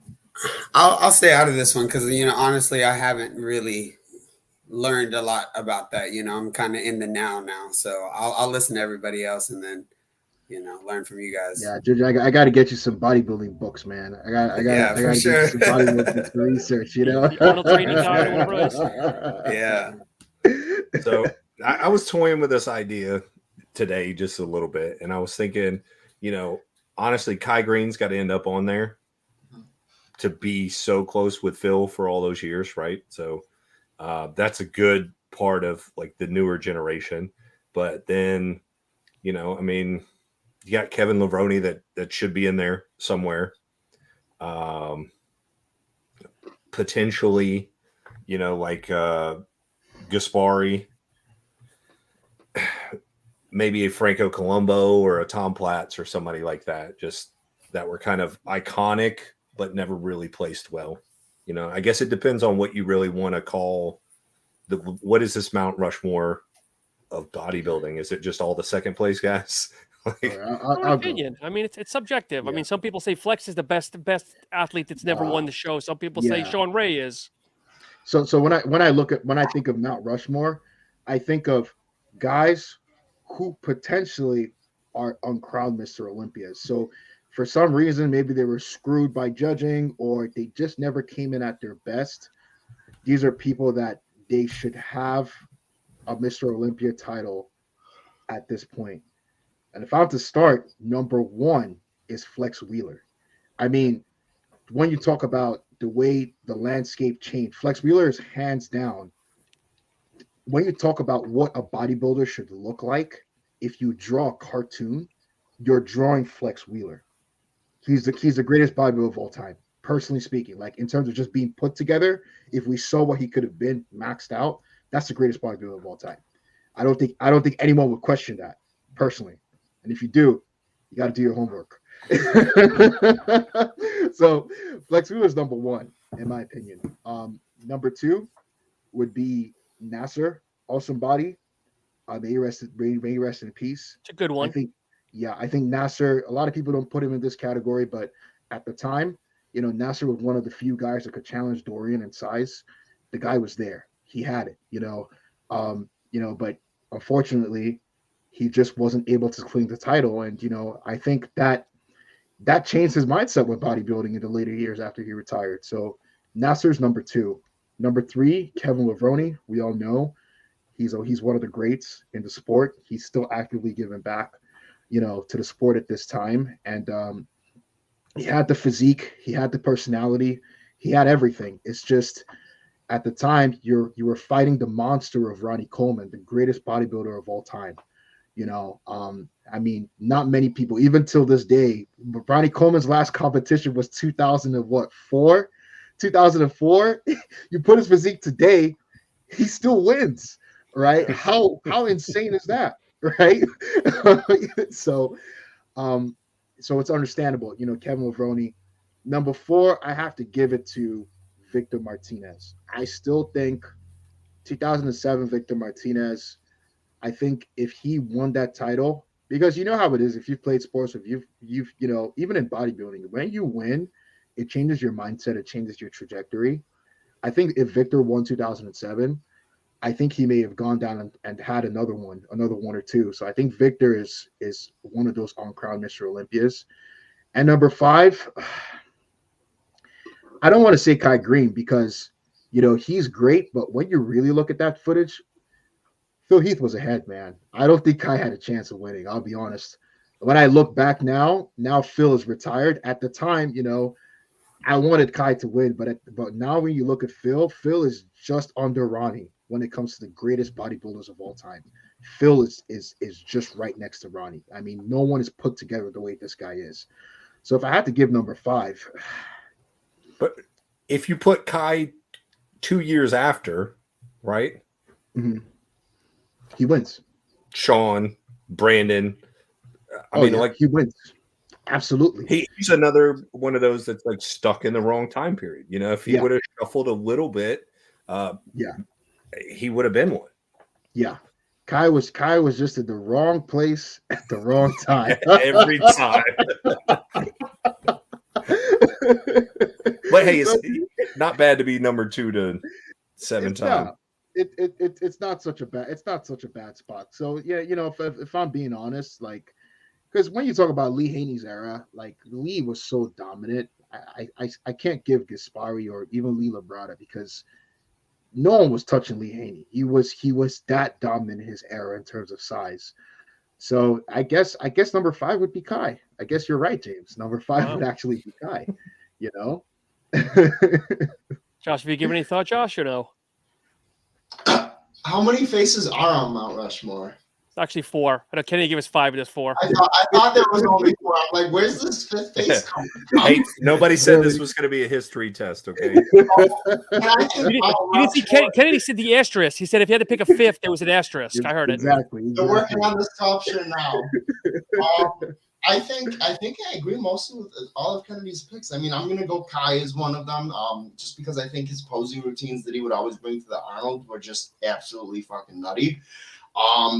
I'll stay out of this one because honestly, I haven't really learned a lot about that. I'm kind of in the now, so I'll listen to everybody else and then learn from you guys. Yeah, Jojo, I got to get you some bodybuilding books, man. I got to get you some bodybuilding books for research. Arnold training guide. Yeah. So I was toying with this idea today just a little bit, and I was thinking, honestly, Kai Green's got to end up on there to be so close with Phil for all those years, right? So that's a good part of like the newer generation. But then, you got Kevin Levrone that should be in there somewhere. Potentially, like Gaspari, maybe a Franco Colombo or a Tom Platz or somebody like that, just that were kind of iconic but never really placed well. I guess it depends on what you really want to call what is this Mount Rushmore of bodybuilding? Is it just all the second place guys? Our opinion. I mean, it's subjective. Yeah. I mean, some people say Flex is the best athlete that's never won the show. Some people say Shaun Ray is. So when I think of Mount Rushmore, I think of guys who potentially are uncrowned Mr. Olympias. So for some reason, maybe they were screwed by judging or they just never came in at their best. These are people that they should have a Mr. Olympia title at this point. And if I have to start, number 1 is Flex Wheeler. I mean, when you talk about the way the landscape changed, Flex Wheeler is hands down. When you talk about what a bodybuilder should look like, if you draw a cartoon, you're drawing Flex Wheeler. He's the greatest bodybuilder of all time, personally speaking. Like in terms of just being put together, if we saw what he could have been maxed out, that's the greatest bodybuilder of all time. I don't think anyone would question that, personally. And if you do, you got to do your homework. So Flex Wheeler is number 1, in my opinion. Number 2 would be Nasser, awesome body. May he rest in peace. It's a good one. I think Nasser, a lot of people don't put him in this category, but at the time, Nasser was one of the few guys that could challenge Dorian in size. The guy was there. He had it, but unfortunately, he just wasn't able to cling the title. And, I think that changed his mindset with bodybuilding in the later years after he retired. So Nasser's number 2. Number 3, Kevin Levrone. We all know he's one of the greats in the sport. He's still actively giving back, to the sport at this time. And he had the physique, he had the personality, he had everything. It's just at the time you were fighting the monster of Ronnie Coleman, the greatest bodybuilder of all time. I mean, not many people, even till this day. Ronnie Coleman's last competition was 2004. 2004. You put his physique today, he still wins, right? How insane is that, right? So it's understandable. Kevin Levrone. Number 4, I have to give it to Victor Martinez. I still think 2007 Victor Martinez. I think if he won that title, because you know how it is, if you've played sports, if you've even in bodybuilding, when you win, it changes your mindset, it changes your trajectory. I think if Victor won 2007, I think he may have gone down and had another one or two. So I think Victor is one of those uncrowned Mr. Olympias. And number 5, I don't want to say Kai Green because he's great, but when you really look at that footage, Phil Heath was ahead, man. I don't think Kai had a chance of winning. I'll be honest. When I look back now Phil is retired. At the time, I wanted Kai to win, but now when you look at Phil is just under Ronnie when it comes to the greatest bodybuilders of all time. Phil is just right next to Ronnie. I mean, no one is put together the way this guy is. So if I had to give number 5, but if you put Kai 2 years after, right? Mm-hmm. He wins. Shaun, Brandon. I mean, like he wins. Absolutely. He's another one of those that's like stuck in the wrong time period. You know, if he would have shuffled a little bit, he would have been one. Yeah. Kai was just in the wrong place at the wrong time. Every time. But hey, it's not bad to be number 2 to 7 times. It's not such a bad spot. So yeah, you know, if I'm being honest, like, because when you talk about Lee Haney's era, like Lee was so dominant, I can't give Gaspari or even Lee Labrada because no one was touching Lee Haney. He was that dominant in his era in terms of size. So I guess number 5 would be Kai. I guess you're right, James. Number 5 would actually be Kai. You know. Josh, have you given any thought, Josh, or no? How many faces are on Mount Rushmore? It's actually 4. I know Kennedy gave us 5, but it's 4. I thought there was only 4. I'm like, where's this 5th face coming from? Hey, nobody said this was going to be a history test, okay? Kennedy said the asterisk. He said if you had to pick a 5th, there was an asterisk. I heard it. Exactly. They're working on the sculpture now. I think I agree mostly with all of Kennedy's picks. I mean, I'm gonna go Kai as one of them, just because I think his posing routines that he would always bring to the Arnold were just absolutely fucking nutty.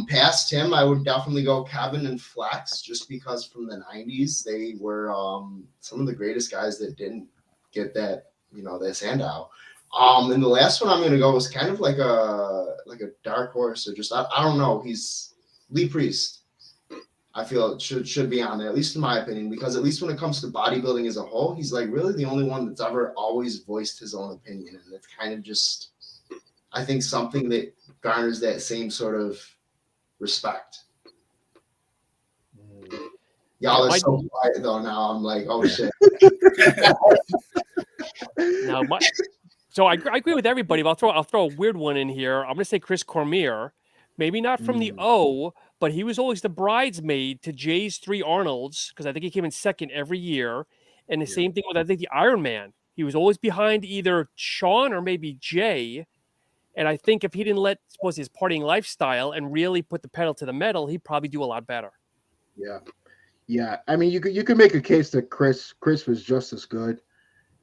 Past him, I would definitely go Kevin and Flex, just because from the 90s they were some of the greatest guys that didn't get that, you know, that Sandow. And the last one I'm gonna go is kind of like a dark horse, or just I don't know. He's Lee Priest. I feel it should be on there, at least in my opinion, because at least when it comes to bodybuilding as a whole, he's like really the only one that's ever always voiced his own opinion, and it's kind of just, I think, something that garners that same sort of respect. Y'all are so quiet though now. I'm like, oh shit. So I agree with everybody, but I'll throw a weird one in here. I'm gonna say Chris Cormier, maybe not from the O, but he was always the bridesmaid to Jay's 3 Arnolds, because I think he came in second every year. And the same thing with, I think, the Iron Man. He was always behind either Shaun or maybe Jay. And I think if he didn't let his partying lifestyle and really put the pedal to the metal, he'd probably do a lot better. Yeah. I mean, you could make a case that Chris was just as good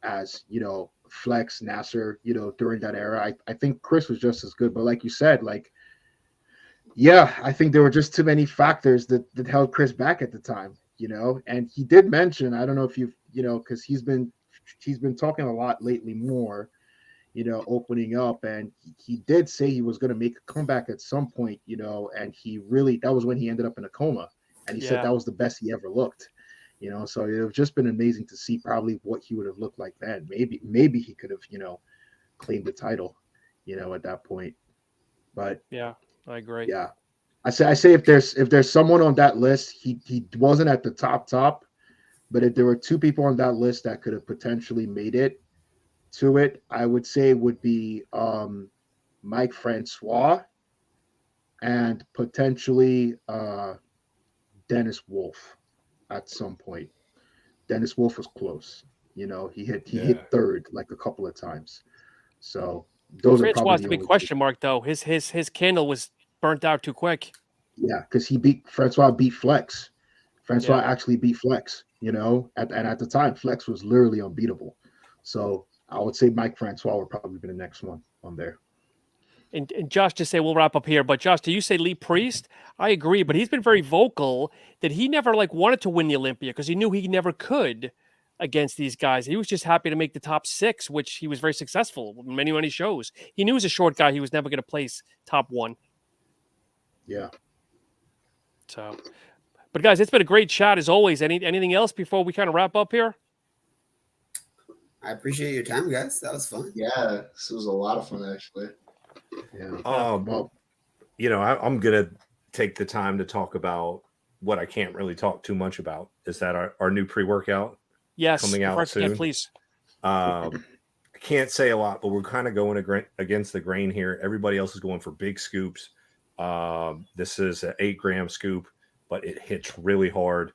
as, you know, Flex, Nasser, you know, during that era. I think Chris was just as good, but like you said, like, yeah, I think there were just too many factors that held Chris back at the time, you know. And he did mention, I don't know if you know, because he's been talking a lot lately more, you know, opening up, and he did say he was going to make a comeback at some point, you know, and that was when he ended up in a coma, and he said that was the best he ever looked, you know. So it would just been amazing to see probably what he would have looked like then. Maybe he could have, you know, claimed the title, you know, at that point. But yeah, I agree. Yeah, I say if there's someone on that list, he wasn't at the top, but if there were 2 people on that list that could have potentially made it to it, I would say it would be Mike Francois and potentially Dennis Wolf at some point. Dennis Wolf was close. You know, he hit third like a couple of times. So those are probably the big question mark, though. His candle was burnt out too quick. Yeah, because Francois beat Flex. Francois actually beat Flex, you know, at the time, Flex was literally unbeatable. So I would say Mike Francois would probably be the next one on there. And Josh just say, we'll wrap up here, but Josh, do you say Lee Priest? I agree, but he's been very vocal that he never wanted to win the Olympia because he knew he never could against these guys. He was just happy to make the top 6, which he was very successful in many shows. He knew as a short guy, he was never going to place top 1. Yeah. So, but guys, it's been a great chat as always. Anything else before we kind of wrap up here? I appreciate your time, guys. That was fun. Yeah, this was a lot of fun, actually. Yeah. Well, you know, I'm gonna take the time to talk about what I can't really talk too much about. Is that our new pre-workout? Yes, coming out soon. Yeah, please. I can't say a lot, but we're kind of going against the grain here. Everybody else is going for big scoops. This is an 8-gram scoop, but it hits really hard.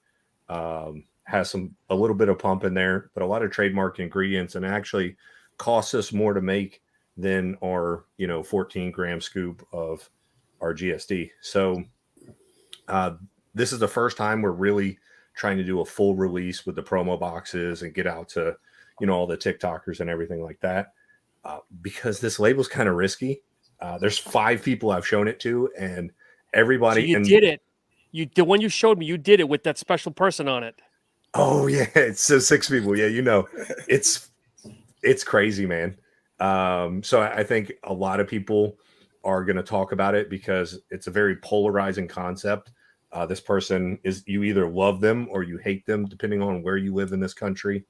Has a little bit of pump in there, but a lot of trademark ingredients, and actually costs us more to make than our 14-gram scoop of our GSD. So this is the first time we're really trying to do a full release with the promo boxes and get out to all the TikTokers and everything like that, because this label's kind of risky. There's 5 people I've shown it to, and everybody. So you did it. The one you showed me, you did it with that special person on it. Oh yeah, it's 6 people. Yeah, it's crazy, man. So I think a lot of people are going to talk about it because it's a very polarizing concept. This person you either love them or you hate them, depending on where you live in this country.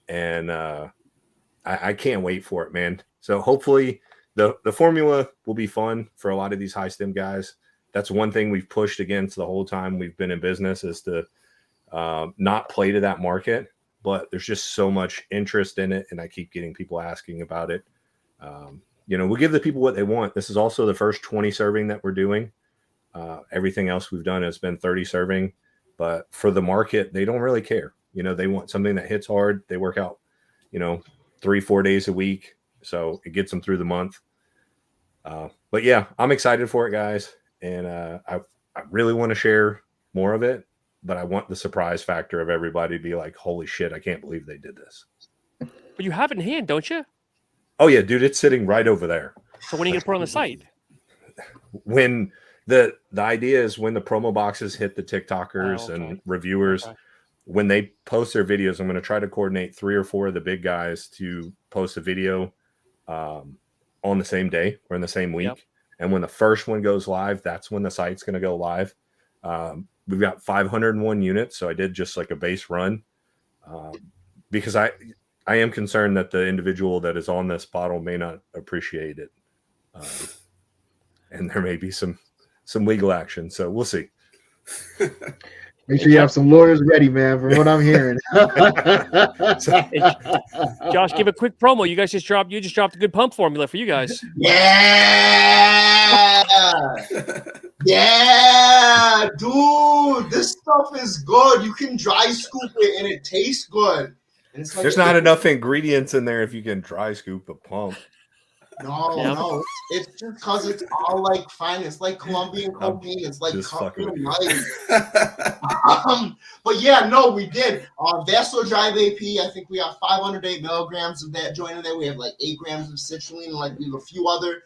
And I can't wait for it, man. So hopefully the formula will be fun for a lot of these high stem guys. That's one thing we've pushed against the whole time we've been in business, is to not play to that market. But there's just so much interest in it, and I keep getting people asking about it. We give the people what they want. This is also the first 20 serving that we're doing. Everything else we've done has been 30 serving, but for the market, they don't really care. They want something that hits hard. They work out, 3-4 days a week. So it gets them through the month. But yeah, I'm excited for it, guys. And I really want to share more of it, but I want the surprise factor of everybody to be like, holy shit, I can't believe they did this. But you have it in hand, don't you? Oh yeah, dude, it's sitting right over there. So when are you going to put it on the site? When the idea is when the promo boxes hit the TikTokers and reviewers, when they post their videos, I'm going to try to coordinate 3 or 4 of the big guys to post a video on the same day or in the same week. Yep. And when the first one goes live, that's when the site's going to go live. We've got 501 units. So I did just like a base run because I am concerned that the individual that is on this bottle may not appreciate it. And there may be some legal action. So we'll see. Make sure you have some lawyers ready, man, from what I'm hearing. Josh, give a quick promo. You just dropped a good pump formula for you guys. Yeah. Yeah, dude. This stuff is good. You can dry scoop it and it tastes good. And it's like there's not enough ingredients in there if you can dry scoop a pump. No, it's just because it's all like fine. It's like Colombian cocaine. It's like fucking life. But yeah, no, we did. Vascular Drive AP. I think we have 508 milligrams of that joint in there. We have like 8 grams of citrulline, and like we have a few other,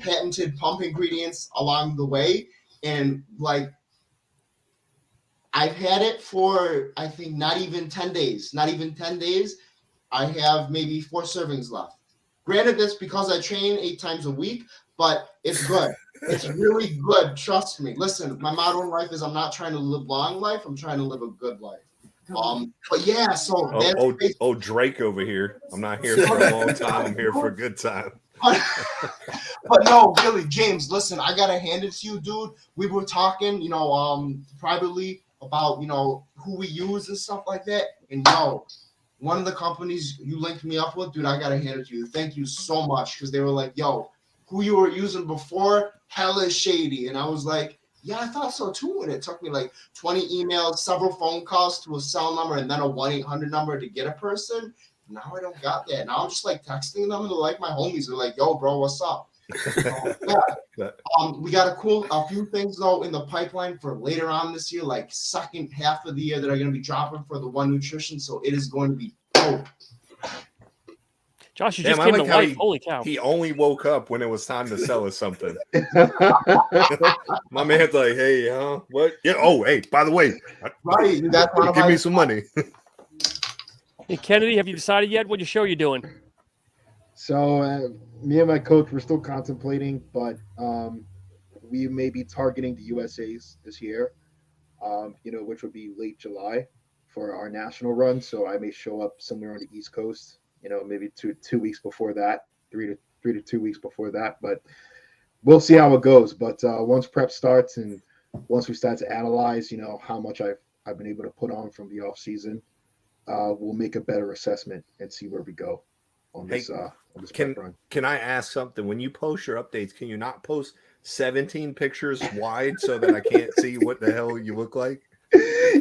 patented pump ingredients along the way. And like, I've had it for I think not even 10 days. I have maybe 4 servings left. Granted, that's because I train 8 times a week, but it's good. It's really good. Trust me. Listen, my motto in life is I'm not trying to live long life. I'm trying to live a good life. But yeah, so Drake over here. I'm not here for a long time. I'm here for a good time. But no, really, James, listen, I gotta hand it to you, dude. We were talking, privately about, who we use and stuff like that. And one of the companies you linked me up with, dude, I gotta hand it to you. Thank you so much, because they were like, yo, who you were using before, hella shady. And I was like, yeah, I thought so too. And it took me like 20 emails, several phone calls to a cell number, and then a 1-800 number to get a person. Now I don't got that. Now I'm just like texting them, and they're like my homies. They're like, yo, bro, what's up? We got a few things though in the pipeline for later on this year, like second half of the year, that are going to be dropping for the One Nutrition. So it is going to be dope. Josh, you just came to life. Holy cow! He only woke up when it was time to sell us something. My man's like, "Hey, what? Yeah. Oh, hey, by the way, right? That's give me some money." Hey, Kennedy, have you decided yet what show you're doing? So, me and my coach, we're still contemplating, but we may be targeting the USAs this year, which would be late July for our national run. So I may show up somewhere on the East Coast, maybe two weeks before that, 3 to 2 weeks before that. But we'll see how it goes. But once prep starts and once we start to analyze, how much I've been able to put on from the off season, we'll make a better assessment and see where we go on this. Prep run. Can I ask something? When you post your updates, can you not post 17 pictures wide so that I can't see what the hell you look like?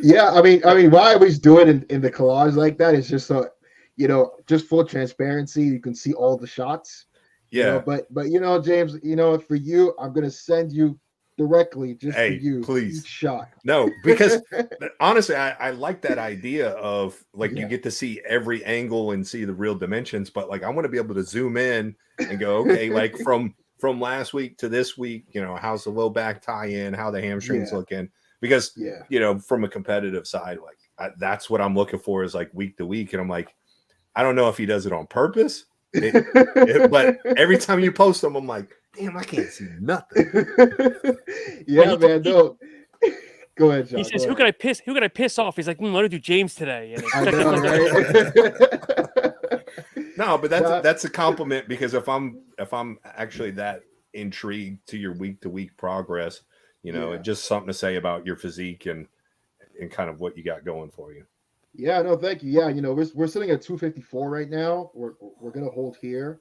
Yeah, I mean, why I always do it in the collage like that is just so, you know, just full transparency, you can see all the shots. Yeah. You know, but you know, James, you know, for you, I'm gonna send you directly just for you please. each shot. No, because honestly, I like that idea of like you get to see every angle and see the real dimensions, but like I want to be able to zoom in and go, okay, like from last week to this week, you know, how's the low back tie in, how the hamstrings looking, because you know, from a competitive side, like that's what I'm looking for is like week to week, and I'm like, I don't know if he does it on purpose, but every time you post them, I'm like, damn, I can't see nothing. Yeah, man. No. Go ahead, John. He says, "Who could I piss off?" He's like, "Why don't I do James today?" And I know, right? No, but that's a compliment, because if I'm actually that intrigued to your week to week progress, you know, it's just something to say about your physique and kind of what you got going for you. Yeah, no, thank you. Yeah, you know, we're sitting at 254 right now. We're gonna hold here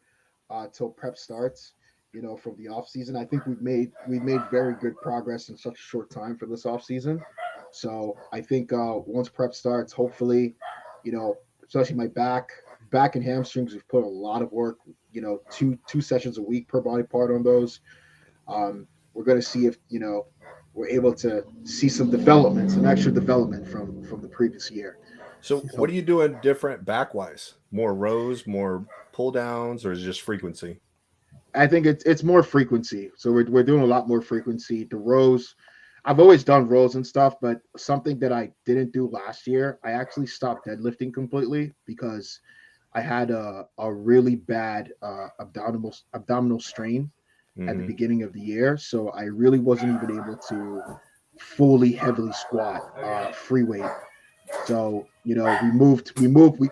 till prep starts. You know, from the off season, I think we've made very good progress in such a short time for this off season. So I think once prep starts, hopefully, you know, especially my back and hamstrings, we've put a lot of work. You know, two sessions a week per body part on those. We're gonna see if, you know, we're able to see some extra development from the previous year. So what are you doing different back wise? More rows, more pull downs, or is it just frequency? I think it's more frequency. So we're doing a lot more frequency. The rows, I've always done rows and stuff, but something that I didn't do last year, I actually stopped deadlifting completely because I had a really bad abdominal strain at the beginning of the year. So I really wasn't even able to fully heavily squat free weight. So, you know, we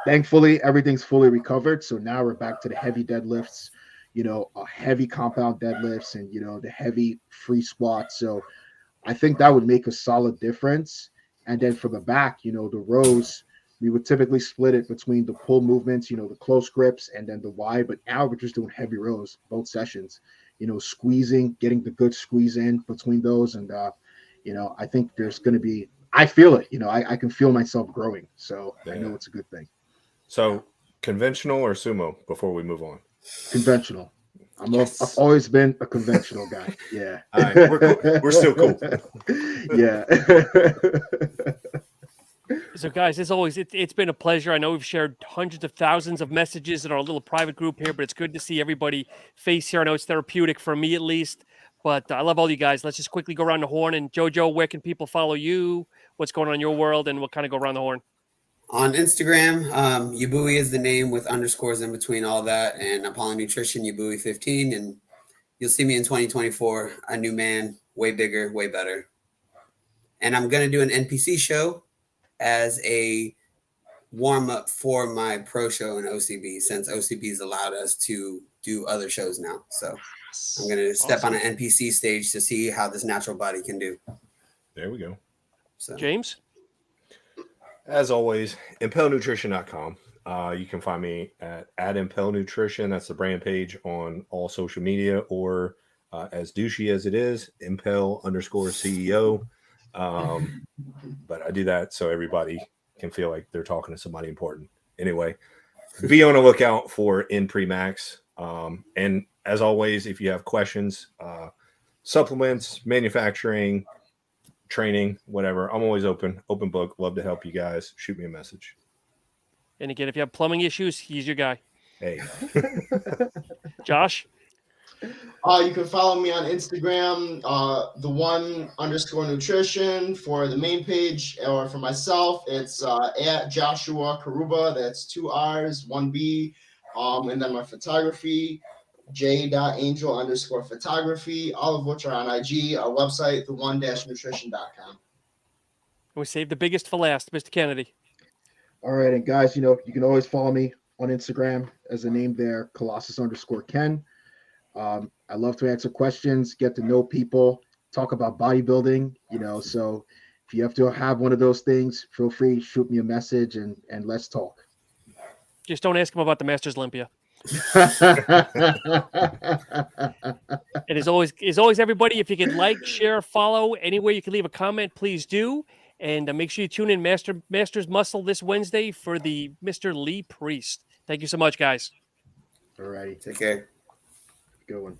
thankfully everything's fully recovered. So now we're back to the heavy deadlifts, you know, heavy compound deadlifts and, you know, the heavy free squats. So I think that would make a solid difference. And then for the back, you know, the rows, we would typically split it between the pull movements, you know, the close grips and then the wide. But now we're just doing heavy rows, both sessions, you know, squeezing, getting the good squeeze in between those. And, you know, I think there's going to be, I feel it, you know, I can feel myself growing. So I know it's a good thing. So conventional or sumo before we move on? Conventional. I've always been a conventional guy. Yeah. All right, we're still cool. Yeah. So, guys, as always, it's been a pleasure. I know we've shared hundreds of thousands of messages in our little private group here, but it's good to see everybody face here. I know it's therapeutic for me, at least. But I love all you guys. Let's just quickly go around the horn. And JoJo, where can people follow you? What's going on in your world? And we'll kind of go around the horn. On Instagram, Yabui is the name with underscores in between all that. And Apollo Nutrition, Yabui15. And you'll see me in 2024, a new man, way bigger, way better. And I'm going to do an NPC show as a warm-up for my pro show in OCB, since OCB's allowed us to do other shows now. So I'm going to step on an NPC stage to see how this natural body can do. There we go. So James? As always, impelnutrition.com. You can find me at Impel Nutrition. That's the brand page on all social media, or as douchey as it is, Impel_CEO. But I do that so everybody can feel like they're talking to somebody important. Anyway, be on the lookout for In Pre-Max. And as always, if you have questions, supplements, manufacturing, training, whatever, I'm always open book. Love to help you guys. Shoot me a message. And again, if you have plumbing issues, he's your guy. Hey. Josh? You can follow me on Instagram, _nutrition for the main page, or for myself, it's at Joshua Karuba. That's 2 R's, 1 B. And then my photography, j.angel_photography, all of which are on IG, our website, the1-nutrition.com. We saved the biggest for last, Mr. Kennedy. All right. And guys, you know, you can always follow me on Instagram as a name there, Colossus_Ken. I love to answer questions, get to know people, talk about bodybuilding, you know, so if you have to have one of those things, feel free, shoot me a message and let's talk. Just don't ask him about the Masters Olympia. And as always, everybody, if you can like, share, follow, anywhere you can leave a comment, please do. And make sure you tune in Masters Muscle this Wednesday for the Mr. Lee Priest. Thank you so much, guys. All righty. Take care. Good one.